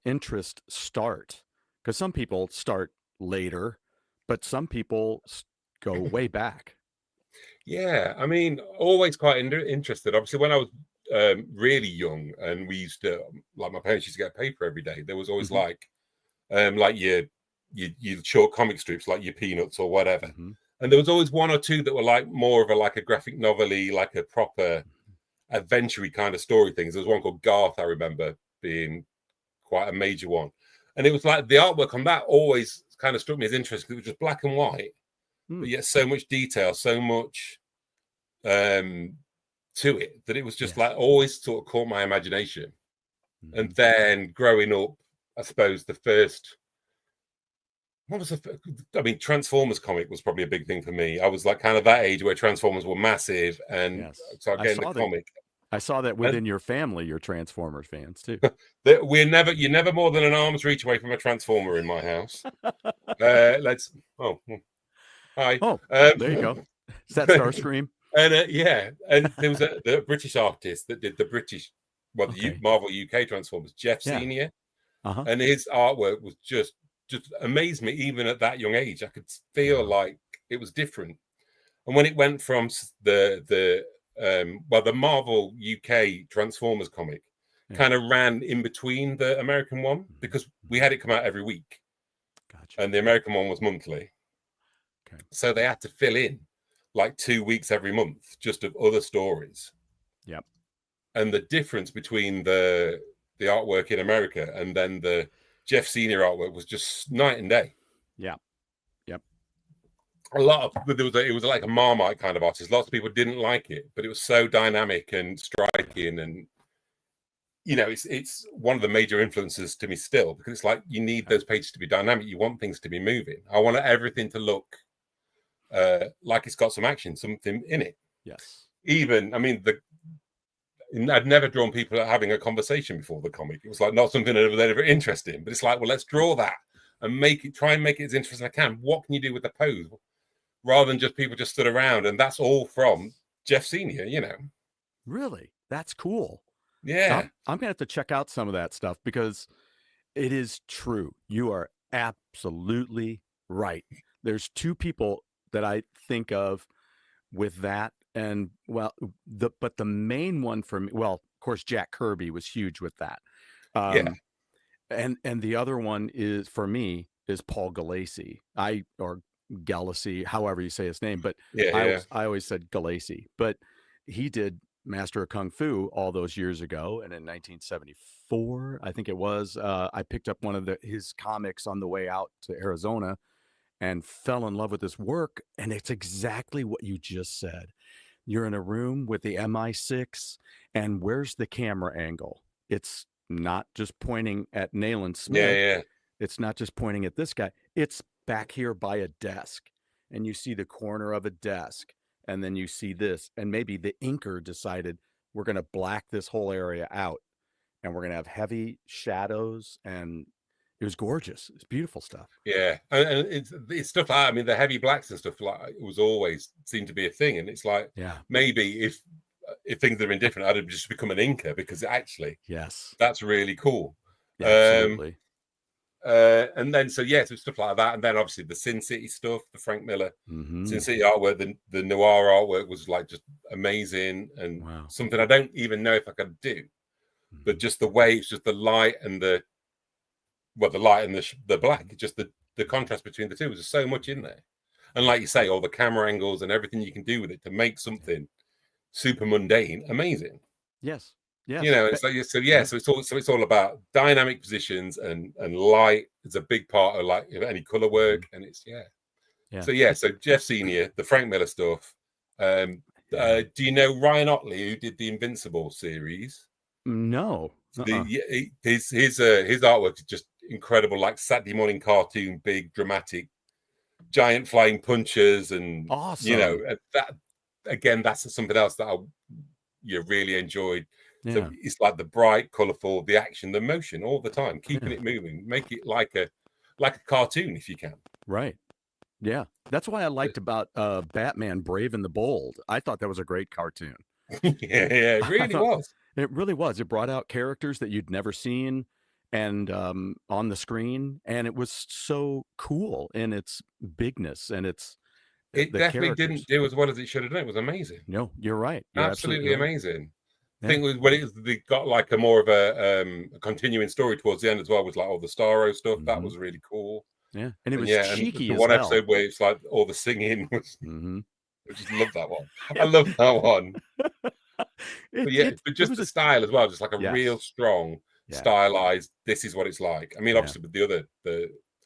interest start? Because some people start later, but some people go way back. Yeah, I mean, always quite interested. Obviously, when I was really young, and we used to, like, my parents used to get paper every day. There was always like your short comic strips, like your Peanuts or whatever. And there was always one or two that were like more of a graphic novel-y, like a proper adventure-y kind of story things. There was one called Garth, I remember being quite a major one. And it was like the artwork on that always kind of struck me as interesting. It was just black and white, but yet so much detail, so much to it, that it was just like always sort of caught my imagination. And then growing up, I suppose the first, Transformers comic was probably a big thing for me. I was like kind of that age where Transformers were massive, and so getting the comic. I saw that within your family, you're Transformers fans too. You're never more than an arm's reach away from a Transformer in my house. Hi. Oh, there you go. Is that Starscream? And and there was the British artist that did the British, Marvel UK Transformers, Jeff Senior, and his artwork was just amazed me. Even at that young age, I could feel like it was different. And when it went from the Marvel UK Transformers comic kind of ran in between the American one, because we had it come out every week, and the American one was monthly. So they had to fill in like 2 weeks every month just of other stories. Yep. And the difference between the artwork in America and then the Jeff Senior artwork was just night and day. Yeah. Yep. It was like a Marmite kind of artist. Lots of people didn't like it, but it was so dynamic and striking, and it's one of the major influences to me still, because it's like you need those pages to be dynamic. You want things to be moving. I want everything to look like it's got some action, something in it. Yes. Even, I'd never drawn people having a conversation before the comic. It was like not something that was ever interesting, but it's like, well, let's draw that and try and make it as interesting as I can. What can you do with the pose, rather than just people just stood around? And that's all from Jeff Senior, Really? That's cool. Yeah. I'm gonna have to check out some of that stuff, because it is true. You are absolutely right. There's two people that I think of with that, and but the main one for me, of course, Jack Kirby was huge with that. And the other one is, for me, is Paul Galassi. Or Galassi, however you say his name, but I always said Galassi. But he did Master of Kung Fu all those years ago, and in 1974, I think it was, I picked up one of his comics on the way out to Arizona, and fell in love with his work. And it's exactly what you just said. You're in a room with the MI6, and where's the camera angle? It's not just pointing at Nayland Smith. It's not just pointing at this guy. It's back here by a desk, and you see the corner of a desk, and then you see this, and maybe the inker decided we're going to black this whole area out, and we're going to have heavy shadows, and it was gorgeous. It's beautiful stuff. Yeah, and it's stuff like the heavy blacks and stuff like it was always seemed to be a thing, and it's like maybe if things had been different, I'd have just become an inker, because actually that's really cool. Yeah, absolutely. And then so stuff like that, and then obviously the Sin City stuff, the Frank Miller Sin City artwork, the noir artwork was like just amazing, and something I don't even know if I could do, but just the way it's just the light and the light and the black, just the contrast between the two. There's so much in there, and like you say, all the camera angles and everything you can do with it to make something super mundane amazing. Yes. Yeah, it's like so it's all about dynamic positions, and light is a big part of like any color work, and it's so Jeff Senior, the Frank Miller stuff. Do you know Ryan Otley, who did the Invincible series? No. His artwork is just incredible, like Saturday morning cartoon, big dramatic, giant flying punches, and awesome. That's something else that I really enjoyed. So it's like the bright, colorful, the action, the motion all the time, keeping it moving, make it like like a cartoon if you can. Right. Yeah. That's why I liked about Batman Brave and the Bold. I thought that was a great cartoon. Yeah, it really was. It really was. It brought out characters that you'd never seen and on the screen, and it was so cool in its bigness and its It the definitely characters. didn't do as well as it should have done. It was amazing. No, you're right. You're Absolutely right. amazing. Yeah. I think it was when they got like a more of a continuing story towards the end as well, with like all the Starro stuff. That was really cool. Yeah, and it was and cheeky the as one hell. episode where it's like all the singing was. I just love that one. I love that one. But just the style as well, just like a real strong, stylized. This is what it's like. I mean, obviously with the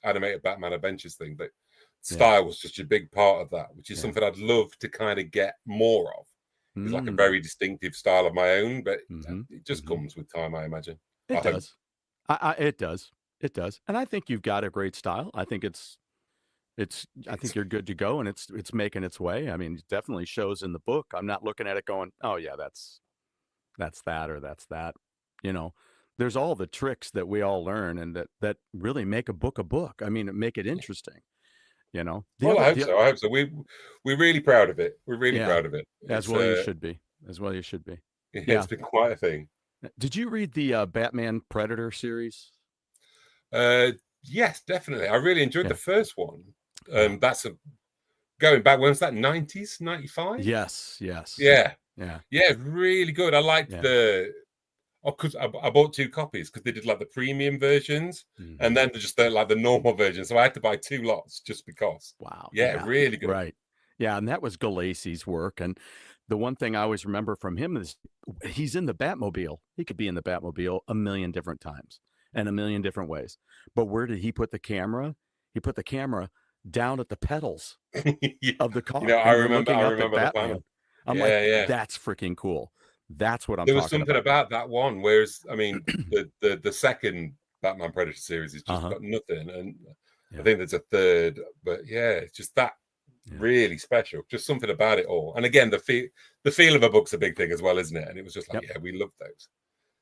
animated Batman Adventures thing, but style was just a big part of that, which is something I'd love to kind of get more of. It's like a very distinctive style of my own, but it just comes with time, I imagine. It does. It does. It does. And I think you've got a great style. I think I think you're good to go, and it's making its way. I mean, it definitely shows in the book. I'm not looking at it going, oh yeah, that's that or that's that. You know, there's all the tricks that we all learn and that really make a book. I mean, make it interesting. You know. Well, I hope so. We're really proud of it. We're really proud of it. As well you should be. As well you should be. Yeah, it's been quite a thing. Did you read the Batman Predator series? Yes, definitely. I really enjoyed the first one. That's going back. When was that? 90s, 95? Yes. Yeah, really good. I liked because I bought 2 copies because they did like the premium versions and then just like the normal version. So I had to buy 2 lots just because. Wow. Yeah, really good. Right. Yeah, and that was Galassy's work. And the one thing I always remember from him is he's in the Batmobile. He could be in the Batmobile a million different times and a million different ways. But where did he put the camera? He put the camera down at the pedals of the car. You know, I remember the plan. I'm like, that's freaking cool. That's what I'm talking about. There was something about that one, whereas, I mean, the second Batman Predator series has just got nothing. And I think there's a third, but it's just that really special. Just something about it all. And again, the feel of a book's a big thing as well, isn't it? And it was just like, we love those.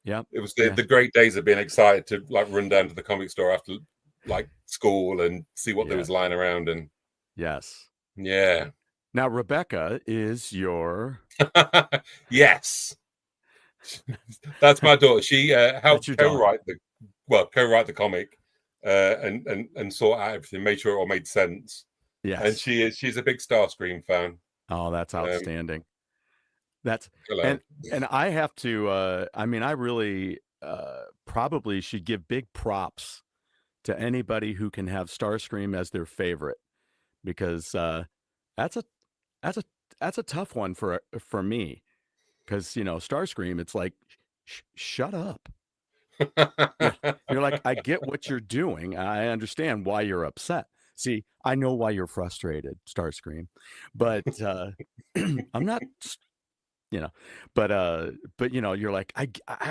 Yeah. It was the great days of being excited to like run down to the comic store after like school and see what there was lying around. And yeah. Now, Rebecca is your... Yes. That's my daughter. She helped co-write the comic and sort out everything, made sure it all made sense. Yes. And she's a big Starscream fan. Oh, that's outstanding. And I have to, I mean, I really probably should give big props to anybody who can have Starscream as their favorite, because that's a tough one for me, because Starscream, it's like shut up. You're like, I get what you're doing, I understand why you're upset. See, I know why you're frustrated, Starscream, but I'm not. But you're like, I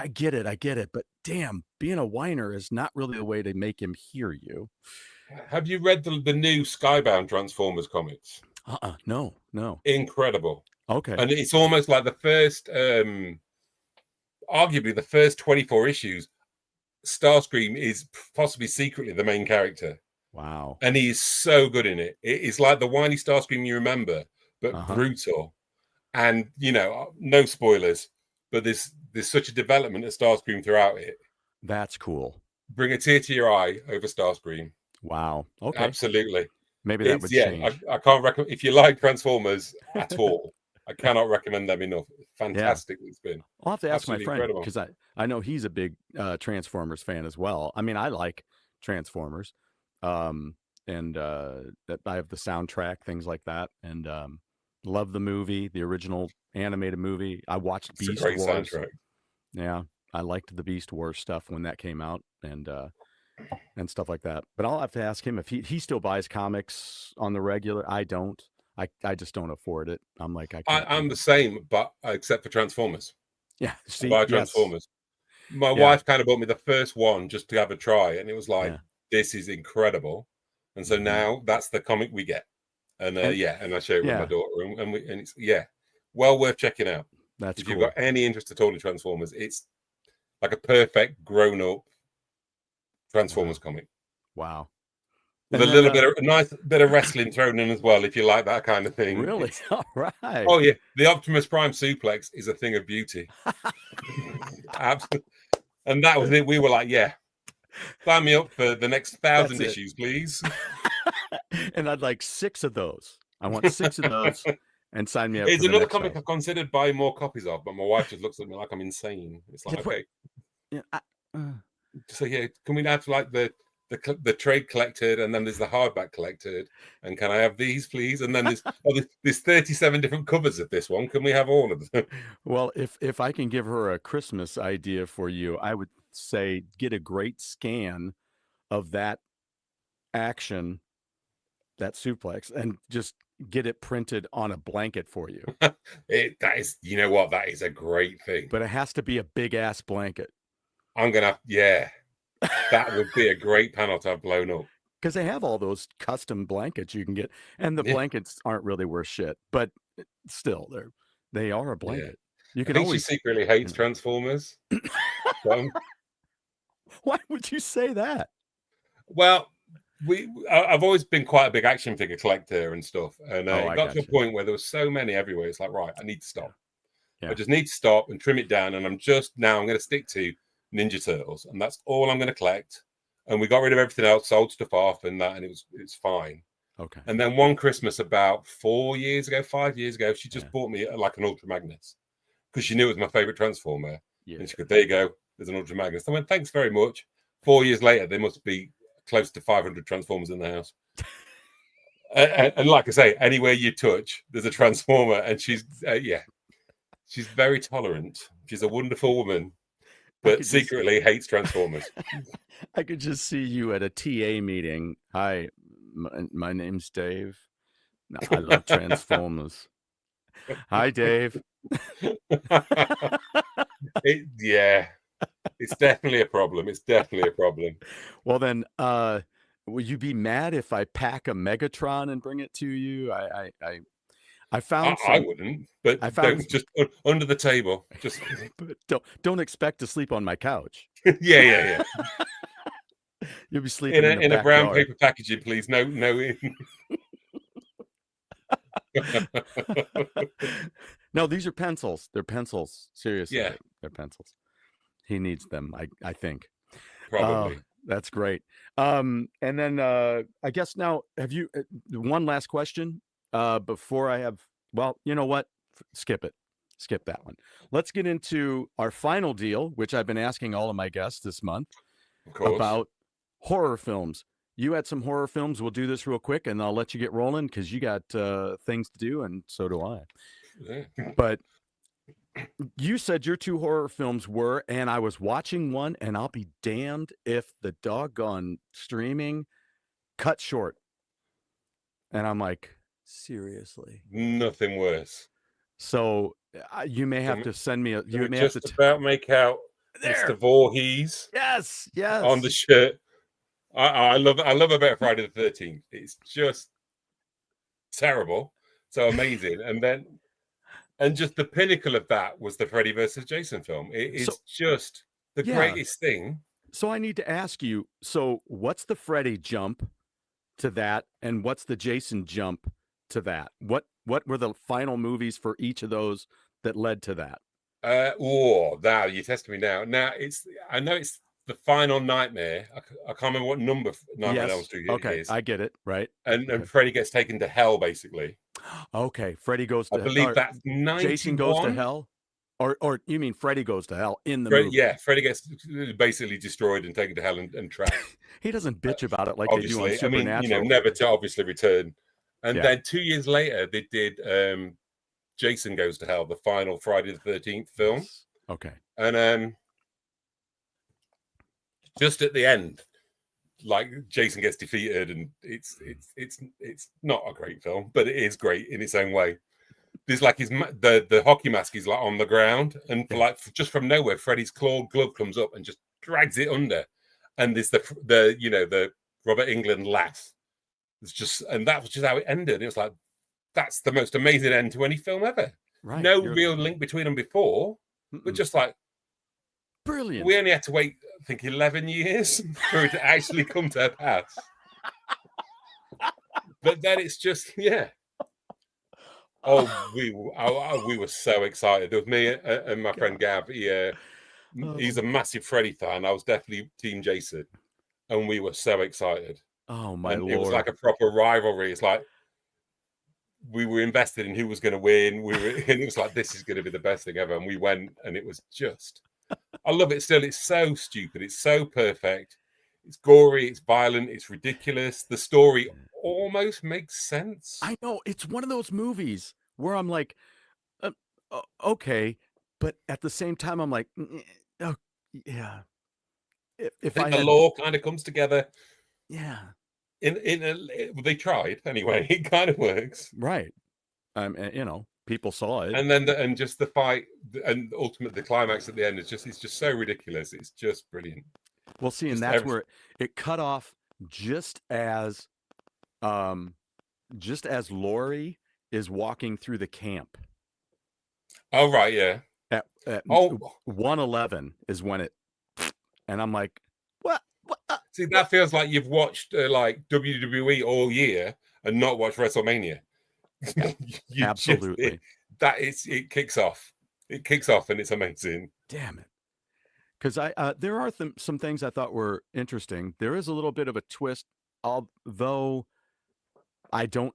get it, but damn, being a whiner is not really the way to make him hear you. Have you read the new Skybound Transformers comics? No. Incredible. Okay. And it's almost like the first, arguably the first 24 issues, Starscream is possibly secretly the main character. Wow. And he is so good in it. It's like the whiny Starscream you remember, but brutal. And, no spoilers, but there's such a development of Starscream throughout it. That's cool. Bring a tear to your eye over Starscream. Wow. Okay. Absolutely. Maybe that would change. I can't recommend, if you like Transformers at all, I cannot recommend them enough. Fantastic it's been. I'll have to ask my friend, because I know he's a big Transformers fan as well. I mean, I like Transformers. And that I have the soundtrack, things like that. And love the movie, the original animated movie. I watched Beast Wars. Soundtrack. Yeah, I liked the Beast Wars stuff when that came out, and stuff like that. But I'll have to ask him if he still buys comics on the regular. I don't. I just don't afford it. I'm like, I'm the same, but except for Transformers. Yeah, see, I buy Transformers. My wife kind of bought me the first one just to have a try, and it was like, this is incredible. And so now that's the comic we get. And and I share it with my daughter, and it's well worth checking out. That's if cool. You've got any interest at all in Transformers, it's like a perfect grown-up Transformers comic. Wow. with And a then, little bit of a nice bit of wrestling thrown in as well, if you like that kind of thing. Really? All right. Oh yeah, the Optimus Prime suplex is a thing of beauty. Absolutely. And that was it. We were like, yeah, sign me up for the next 1,000 issues, please. And I'd like 6 of those. I want 6 of those, and sign me up. It's for the another next comic 1,000. I've considered buying more copies of, but my wife just looks at me like I'm insane. It's like, Yeah, okay, yeah, so yeah, can we have like the trade collected, and then there's the hardback collected, and can I have these, please? And then there's 37 different covers of this one. Can we have all of them? Well, if I can give her a Christmas idea for you, I would say get a great scan of that action, that suplex, and just get it printed on a blanket for you. That is, you know what, that is a great thing. But it has to be a big ass blanket. I'm gonna, yeah, that would be a great panel to have blown up. Because they have all those custom blankets you can get, and the blankets aren't really worth shit, but still, they are a blanket. You I can think always. she secretly hates Transformers. Why would you say that? Well, I've always been quite a big action figure collector and stuff, and it got to a point where there were so many everywhere. It's like, right, I need to stop. I just need to stop and trim it down, and I'm going to stick to Ninja Turtles, and that's all I'm going to collect. And we got rid of everything else, sold stuff off, and it's fine. Okay. And then one Christmas, about 5 years ago, she just bought me like an Ultra Magnus because she knew it was my favorite Transformer. Yeah. And she said, "There you go, there's an Ultra Magnus." I went, "Thanks very much." 4 years later, there must be close to 500 Transformers in the house. and like I say, anywhere you touch, there's a Transformer, and she's very tolerant. She's a wonderful woman, but secretly hates Transformers. I could just see you at a TA meeting. Hi, my name's Dave. I love Transformers. Hi, Dave. It's definitely a problem. It's definitely a problem. Well, then, will you be mad if I pack a Megatron and bring it to you? I found I wouldn't, but I found just under the table. Just but don't expect to sleep on my couch. Yeah. You'll be sleeping in a brown paper packaging, please. No. No, these are pencils. They're pencils. Seriously, yeah, they're pencils. He needs them, I think. Probably. That's great. And then I guess now, have you one last question before I have? Well, you know what? Skip it. Skip that one. Let's get into our final deal, which I've been asking all of my guests this month about horror films. You had some horror films. We'll do this real quick, and I'll let you get rolling because you got things to do, and so do I. Yeah. But you said your 2 horror films were, and I was watching one, and I'll be damned if the doggone streaming cut short. And I'm like, seriously? Nothing worse. So you may have to send me a. You may just have to about make out Mr. Voorhees. Yes. On the shirt. I love about Friday the 13th. It's just terrible, so amazing, and just the pinnacle of that was the Freddy versus Jason film. It is just the greatest thing. So I need to ask you. So what's the Freddy jump to that, and what's the Jason jump to that? What were the final movies for each of those that led to that? Now you're testing me now. Now I know it's the final Nightmare. I can't remember what number Nightmare on Elm Street is. I get it. Right. And Freddy gets taken to hell, basically. Okay. Freddy goes to I believe that's 91. Jason goes to hell? Or you mean Freddy goes to hell in the movie? Yeah, Freddy gets basically destroyed and taken to hell and trapped. He doesn't bitch about it like they do on Supernatural. Never to obviously return. And then 2 years later, they did Jason Goes to Hell, the final Friday the 13th film. Okay. And just at the end, like Jason gets defeated, and it's not a great film, but it is great in its own way. There's like the hockey mask is like on the ground, and just from nowhere, Freddy's clawed glove comes up and just drags it under, and there's the Robert Englund laugh. It's just, and that was just how it ended. It was like, that's the most amazing end to any film ever. Right. No real link between them before, but just like brilliant. We only had to wait, I think, 11 years for it to actually come to pass. But then it's just, yeah. Oh, we were so excited. There was me and my friend Gav. He's a massive Freddy fan. I was definitely Team Jason, and we were so excited. Oh my And Lord! it was like a proper rivalry. It's like we were invested in who was going to win. And it was like, this is going to be the best thing ever. And we went, and it was just, I love it still. It's so stupid. It's so perfect. It's gory. It's violent. It's ridiculous. The story almost makes sense. I know, it's one of those movies where I'm like, okay, but at the same time, I'm like, oh, yeah. If I I think the had, law kind of comes together. yeah, They tried anyway. It kind of works, right. People saw it, and then and just the fight, and ultimately the climax at the end is just so ridiculous. It's just brilliant. Well, see, and that's where it cut off just as Laurie is walking through the camp. Oh right, yeah. At 1:11 is when it, and I'm like, what? See, that feels like you've watched like WWE all year and not watched WrestleMania. Absolutely. It kicks off. It kicks off, and it's amazing. Damn it. Because there are some things I thought were interesting. There is a little bit of a twist, although I don't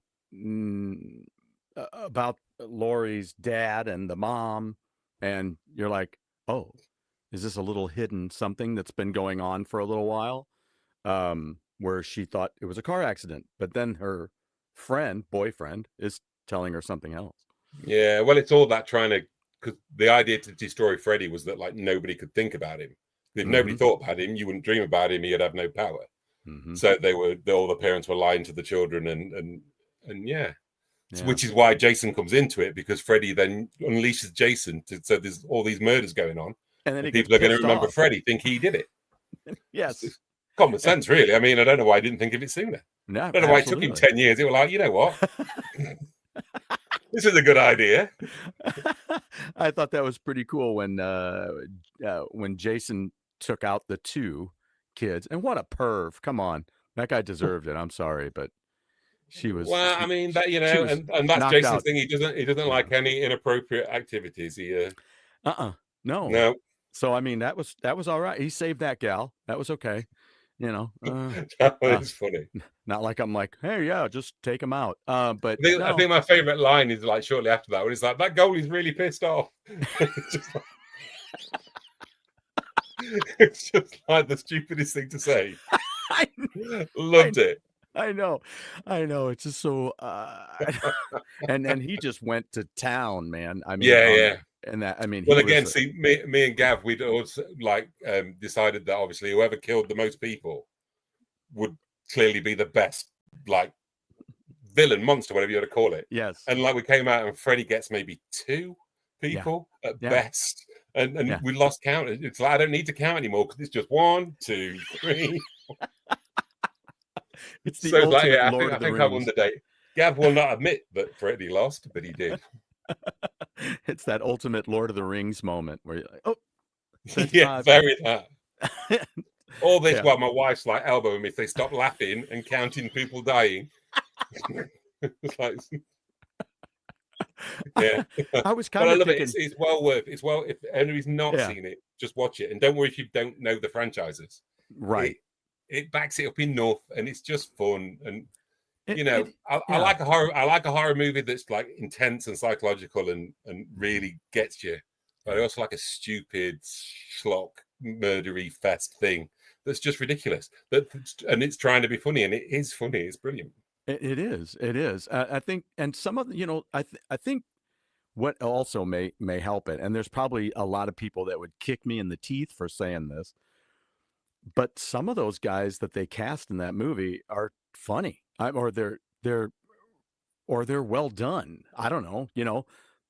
about Laurie's dad and the mom, and you're like, oh, is this a little hidden something that's been going on for a little while, where she thought it was a car accident, but then her boyfriend is telling her something else. Yeah, well, it's all that trying to, because the idea to destroy Freddy was that like nobody could think about him. If nobody thought about him, you wouldn't dream about him. He'd have no power. So all the parents were lying to the children, and yeah. Which is why Jason comes into it, because Freddy then unleashes Jason. So there's all these murders going on, and then people are going to remember Freddy, think he did it. Yes, it's common sense, really. I mean, I don't know why I didn't think of it sooner. No, I don't know why it took him 10 years. It was like, you know what? This is a good idea. I thought that was pretty cool when Jason took out the two kids. And what a perv. Come on. That guy deserved it. I'm sorry, but she was. Well, I mean, that, and that's Jason's thing. He doesn't like any inappropriate activities. No. So, I mean, that was all right. He saved that gal. That was okay. That was funny. Not like I'm like, hey, yeah, just take him out. But I think my favorite line is like shortly after that, when it's like, that goalie's really pissed off. It's just like the stupidest thing to say. Loved it. I know. It's just so. And he just went to town, man. I mean, yeah. And that, I mean, well, again, see, me and Gav, we'd also decided that obviously whoever killed the most people would clearly be the best, like, villain, monster, whatever you want to call it. Yes. And like we came out, and Freddy gets maybe 2 people at best, and we lost count. It's like, I don't need to count anymore because it's just 1, 2, 3. It's the ultimate I Lord of the think Rings. I won the day. Gav will not admit that Freddy lost, but he did. It's that ultimate Lord of the Rings moment where you're like, oh, yeah, very that. All this while my wife's like elbowing me if they stop laughing and counting people dying. It's like, yeah. I was kind of. I love thinking... it. It's well worth. It's well. If anybody's not seen it, just watch it, and don't worry if you don't know the franchises. Right. It backs it up enough, and it's just fun. And I like a horror. I like a horror movie that's like intense and psychological and really gets you. But I also like a stupid schlock murdery fest thing that's just ridiculous. And it's trying to be funny, and it is funny. It's brilliant. It is. I think, and some of I think what also may help it, and there's probably a lot of people that would kick me in the teeth for saying this, but some of those guys that they cast in that movie are funny, or they're well done. I don't know.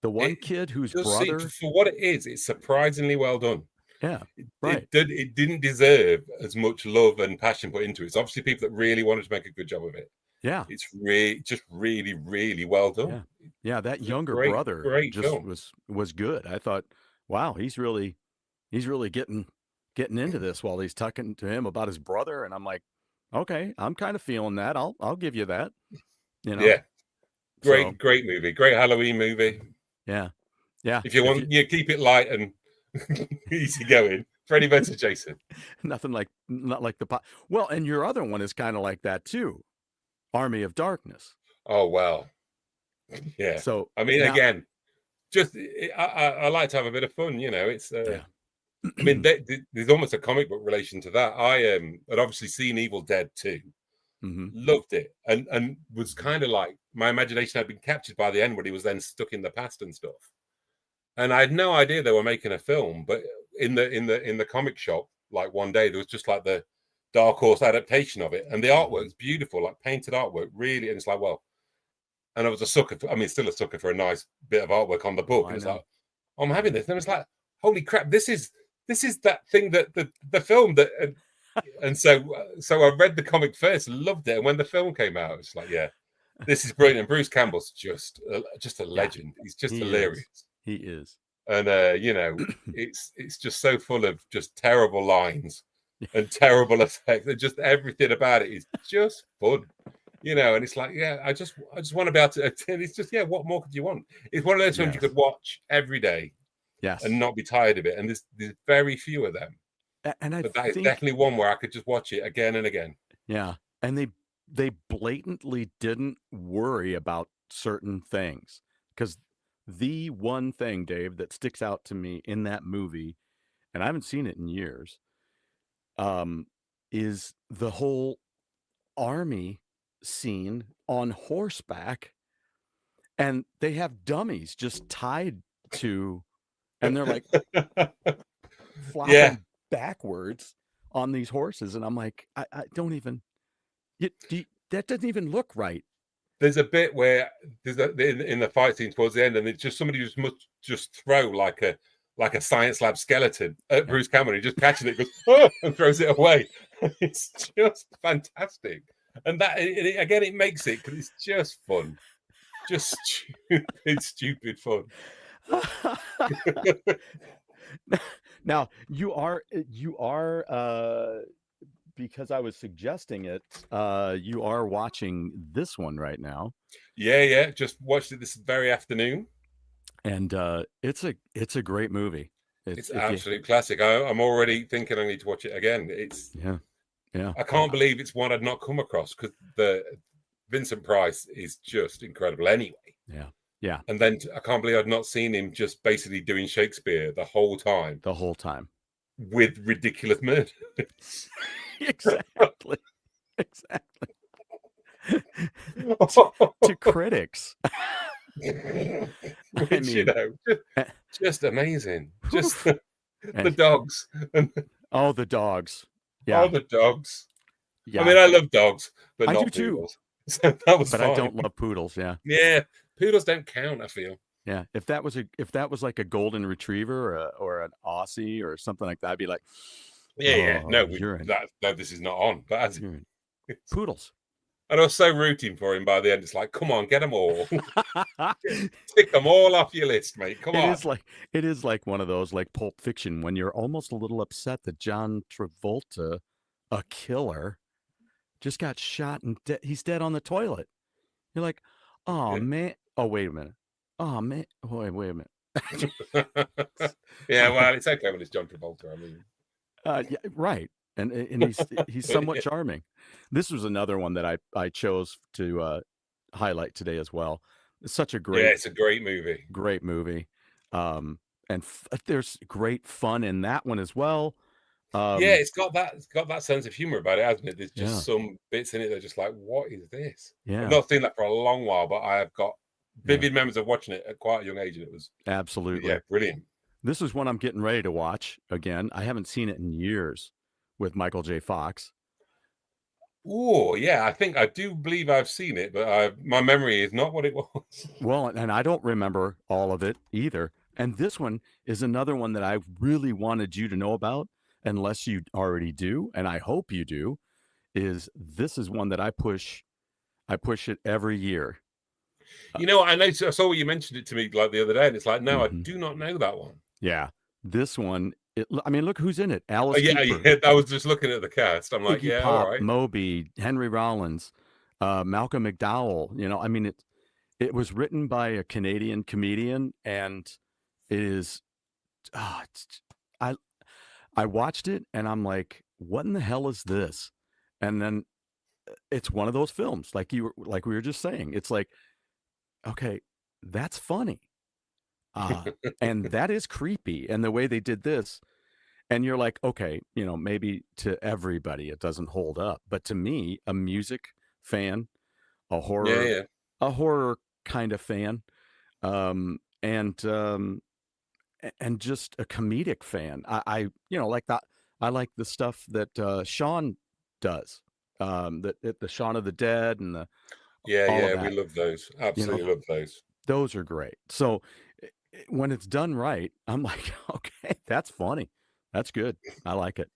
The one kid whose brother, for what it is, it's surprisingly well done. Yeah, right. It didn't deserve as much love and passion put into it. It's obviously people that really wanted to make a good job of it. Yeah, it's really, really well done. Yeah, that younger brother just was good. I thought, wow, he's really getting into this while he's talking to him about his brother, and I'm like, okay, I'm kind of feeling that. I'll give you that. You know? Yeah. So, Great movie. Great Halloween movie. yeah. Yeah. If you want, you keep it light and easy going. Freddy vs. Jason. not like the well, and your other one is kind of like that too. Army of Darkness. Oh, well. Yeah. So, I mean, now, again, just I like to have a bit of fun, you know. It's yeah. I mean, there's almost a comic book relation to that. I had obviously seen Evil Dead 2, loved it, and was kind of like, my imagination had been captured by the end when he was then stuck in the past and stuff. And I had no idea they were making a film, but in the comic shop, like one day there was just like the Dark Horse adaptation of it, and the artwork's beautiful, like painted artwork, really. And it's like, well, and I was a sucker for, I mean, still a sucker for a nice bit of artwork on the book. And it's like, oh, I'm having this, and it's like, holy crap, this is that thing that the film that, and so I read the comic first, loved it, and when the film came out, it's like, yeah, this is brilliant. And Bruce Campbell's just a legend. He's just hilarious. He is. And you know, it's just so full of just terrible lines and terrible effects, and just everything about it is just fun, you know. And it's like, yeah, I just want to be able to. And it's just, yeah, what more could you want? It's one of those films you could watch every day, and not be tired of it. And there's very few of them. But that is definitely one where I could just watch it again and again. Yeah, and they blatantly didn't worry about certain things, because the one thing, Dave, that sticks out to me in that movie, and I haven't seen it in years, is the whole army scene on horseback, and they have dummies just tied to, and they're like flopping backwards on these horses, and I'm like, I don't even, that doesn't even look right. There's a bit where in the fight scene towards the end, and it's just somebody just must just throw like a science lab skeleton at Bruce Cameron. He just catches it, goes, oh, and throws it away. It's just fantastic, and that again, it makes it, because it's just fun, just stupid fun. Now you are because I was suggesting it, you are watching this one right now. Yeah, just watched it this very afternoon, and it's a great movie. It's absolute classic. I'm already thinking I need to watch it again. It's yeah. I can't believe it's one I'd not come across, because the Vincent Price is just incredible anyway. Yeah. And then I can't believe I'd not seen him just basically doing Shakespeare the whole time with ridiculous murder. Exactly. to critics. Which, you know, just amazing. Just the dogs. Oh, the dogs. Yeah. Oh, the dogs. Yeah. I mean, I love dogs, but I not do poodles. So that was but fine. I don't love poodles. Yeah. Yeah. Poodles don't count, I feel. Yeah. If that was like a golden retriever or an Aussie or something like that, I'd be like, no, this is not on. But as poodles. And I was so rooting for him by the end. It's like, come on, get them all. Tick them all off your list, mate. Come on. It is like one of those, like Pulp Fiction, when you're almost a little upset that John Travolta, a killer, just got shot and he's dead on the toilet. You're like, oh, man. Oh, wait a minute. Oh, man. Wait a minute. Yeah, well, it's okay when it's John Travolta. I mean, yeah, right. And he's somewhat charming. This was another one that I chose to highlight today as well. It's such a great, it's a great movie. Great movie. And there's great fun in that one as well. It's got that sense of humor about it, hasn't it? There's just some bits in it that are just like, what is this? Yeah. I've not seen that for a long while, but I have got vivid memories of watching it at quite a young age, and it was absolutely brilliant. This is one I'm getting ready to watch again. I haven't seen it in years, with Michael J. Fox. Oh, yeah, I do believe I've seen it, but my memory is not what it was. Well, and I don't remember all of it either. And this one is another one that I really wanted you to know about, unless you already do, and I hope you do. This is one that I push it every year. You know, I saw what you mentioned it to me like the other day, and it's like, no, I do not know that one. Yeah, this one. I mean, look who's in it. Alice Cooper. Yeah. I was just looking at the cast. I'm like, Iggy Pop, all right. Moby, Henry Rollins, Malcolm McDowell. You know, I mean, it was written by a Canadian comedian, and it is. I I watched it, and I'm like, what in the hell is this? And then it's one of those films, like we were just saying. It's like, okay, that's funny, and that is creepy, and the way they did this. And you're like, okay, you know, maybe to everybody it doesn't hold up, but to me, a music fan, a horror, Yeah. a horror kind of fan, and just a comedic fan. You know, like that. I like the stuff that Sean does, the Shaun of the Dead and all of Yeah. that. We love those. You Absolutely know, love those. those are great. So when it's done right, I'm like, okay, that's funny. That's good. I like it.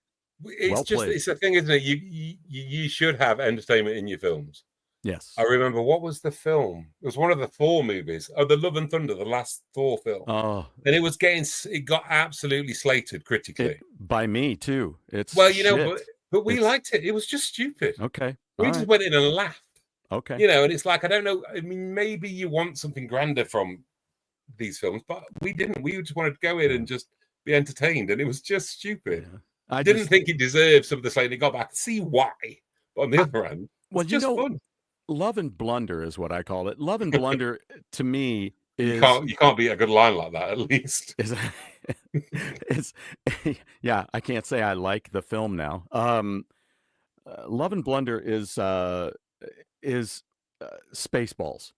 It's Well just, played. it's a thing, isn't it? You should have entertainment in your films. Yes. I remember, what was the film? It was one of the Thor movies. Oh, the Love and Thunder, the last Thor film. Oh, And it got absolutely slated critically. by me too. It's Well, you know, shit. but we liked it. It was just stupid. Okay. We All just right. went in and laughed. Okay. You know, and it's like, I don't know. I mean, maybe you want something grander from these films, but we didn't. We just wanted to go in and just be entertained, and it was just stupid. Yeah. I didn't think it deserved some of the slating it got back. See why? But on the other hand, well, it's just fun. Love and blunder is what I call it. Love and blunder to me is You can't beat a good line like that, at least. Yeah, I can't say I like the film now. Love and Blunder is Spaceballs.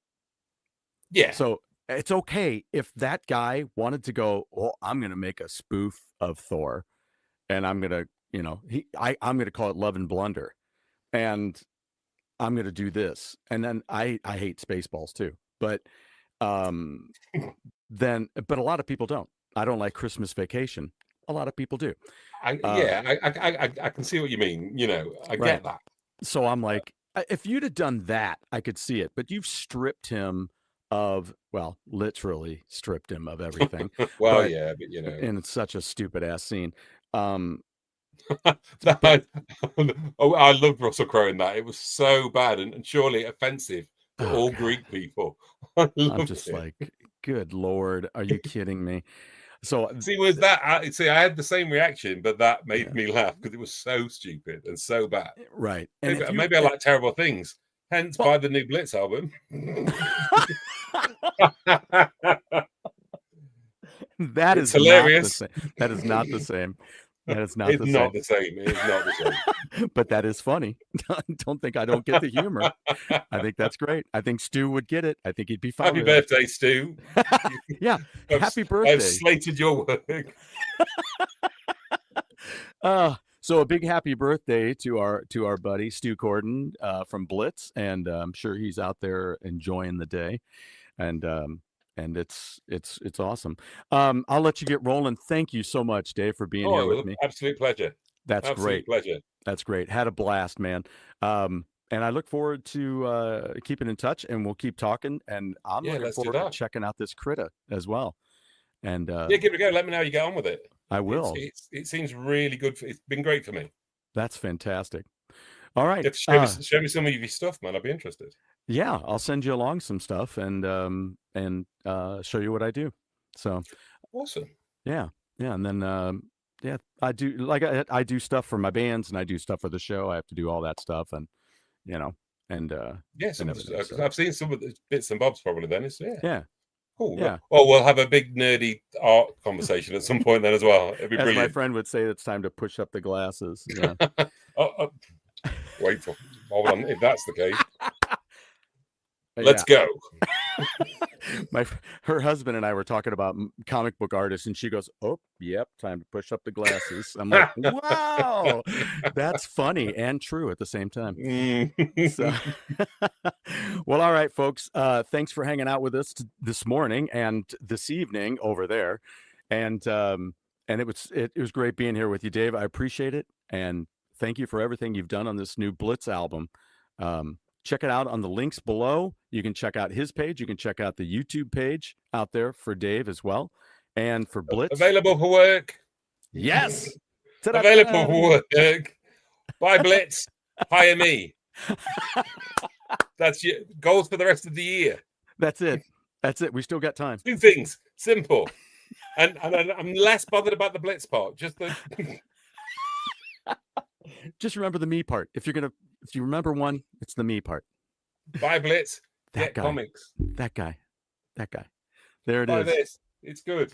Yeah. So it's okay if that guy wanted to go, oh, I'm going to make a spoof of Thor, and I'm going to, you know, I'm going to call it Love and Blunder, and I'm going to do this. And then I hate Spaceballs too, but but a lot of people don't. I don't like Christmas Vacation. A lot of people do. I can see what you mean. You know, I get that. So I'm like, if you'd have done that, I could see it. But you've stripped him of, well, literally stripped him of everything. Well, but you know, and it's such a stupid ass scene. I loved Russell Crowe in that. It was so bad and surely offensive to all God. Greek people. I'm just like, good Lord, are you kidding me? So see, I had the same reaction, but that made me laugh because it was so stupid and so bad. Right. And maybe I like terrible things. Hence, buy the new Blitz album. It's hilarious. That is not the same. That is not the same. It is not the same. But that is funny. Don't think I don't get the humor. I think that's great. I think Stu would get it. I think he'd be fine. Happy birthday, Stu. Yeah. Happy birthday. I've slated your work. So a big happy birthday to our buddy Stu Corden from Blitz, and I'm sure he's out there enjoying the day, and it's awesome. I'll let you get rolling. Thank you so much, Dave, for being here with me. Absolute pleasure. That's absolute great. Pleasure. That's great. Had a blast, man. And I look forward to keeping in touch, and we'll keep talking. And I'm looking forward to checking out this critter as well. And give it a go. Let me know how you get on with it. I will. It seems really good. It's been great for me. That's fantastic. All right. Show me some of your stuff, man. I'd be interested. Yeah, I'll send you along some stuff and show you what I do. So awesome. Yeah. And then I do I do stuff for my bands, and I do stuff for the show. I have to do all that stuff, and yes, I've seen some of the bits and bobs probably. Then yeah. Cool. Yeah. Well, we'll have a big nerdy art conversation at some point then as well. It'd be brilliant. As my friend would say, it's time to push up the glasses. Yeah. Wait, hold on. If that's the case, let's go. Her husband and I were talking about comic book artists, and she goes, "Oh, yep, time to push up the glasses." I'm like, "Wow, that's funny and true at the same time." So, well, all right, folks. Thanks for hanging out with us this morning and this evening over there, and it was great being here with you, Dave. I appreciate it, and thank you for everything you've done on this new Blitz album. Check it out on the links below. You can check out his page. You can check out the YouTube page out there for Dave as well. And for Blitz. Available for work. Yes. Available for work. Bye, Blitz. Hire me. That's your goals for the rest of the year. That's it. That's it. We still got time. 2 things, simple. And I'm less bothered about the Blitz part. Just the Just remember the me part. If you remember one, it's the me part. buy Blitz, That get guy. comics. That guy. There it Buy is. this. It's good.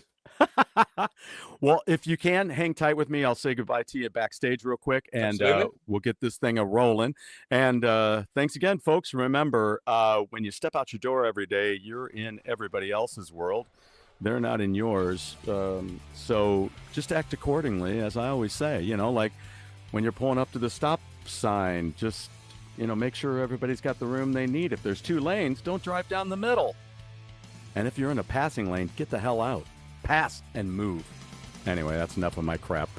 Well, if you can, hang tight with me. I'll say goodbye to you backstage real quick, and we'll get this thing a-rolling. And thanks again, folks. Remember, when you step out your door every day, you're in everybody else's world. They're not in yours. So just act accordingly, as I always say. Like when you're pulling up to the stop sign, just, make sure everybody's got the room they need. If there's 2 lanes, don't drive down the middle. And if you're in a passing lane, get the hell out. Pass and move. Anyway, that's enough of my crap.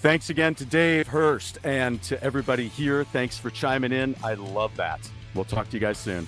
Thanks again to Dave Hurst and to everybody here. Thanks for chiming in. I love that. We'll talk to you guys soon.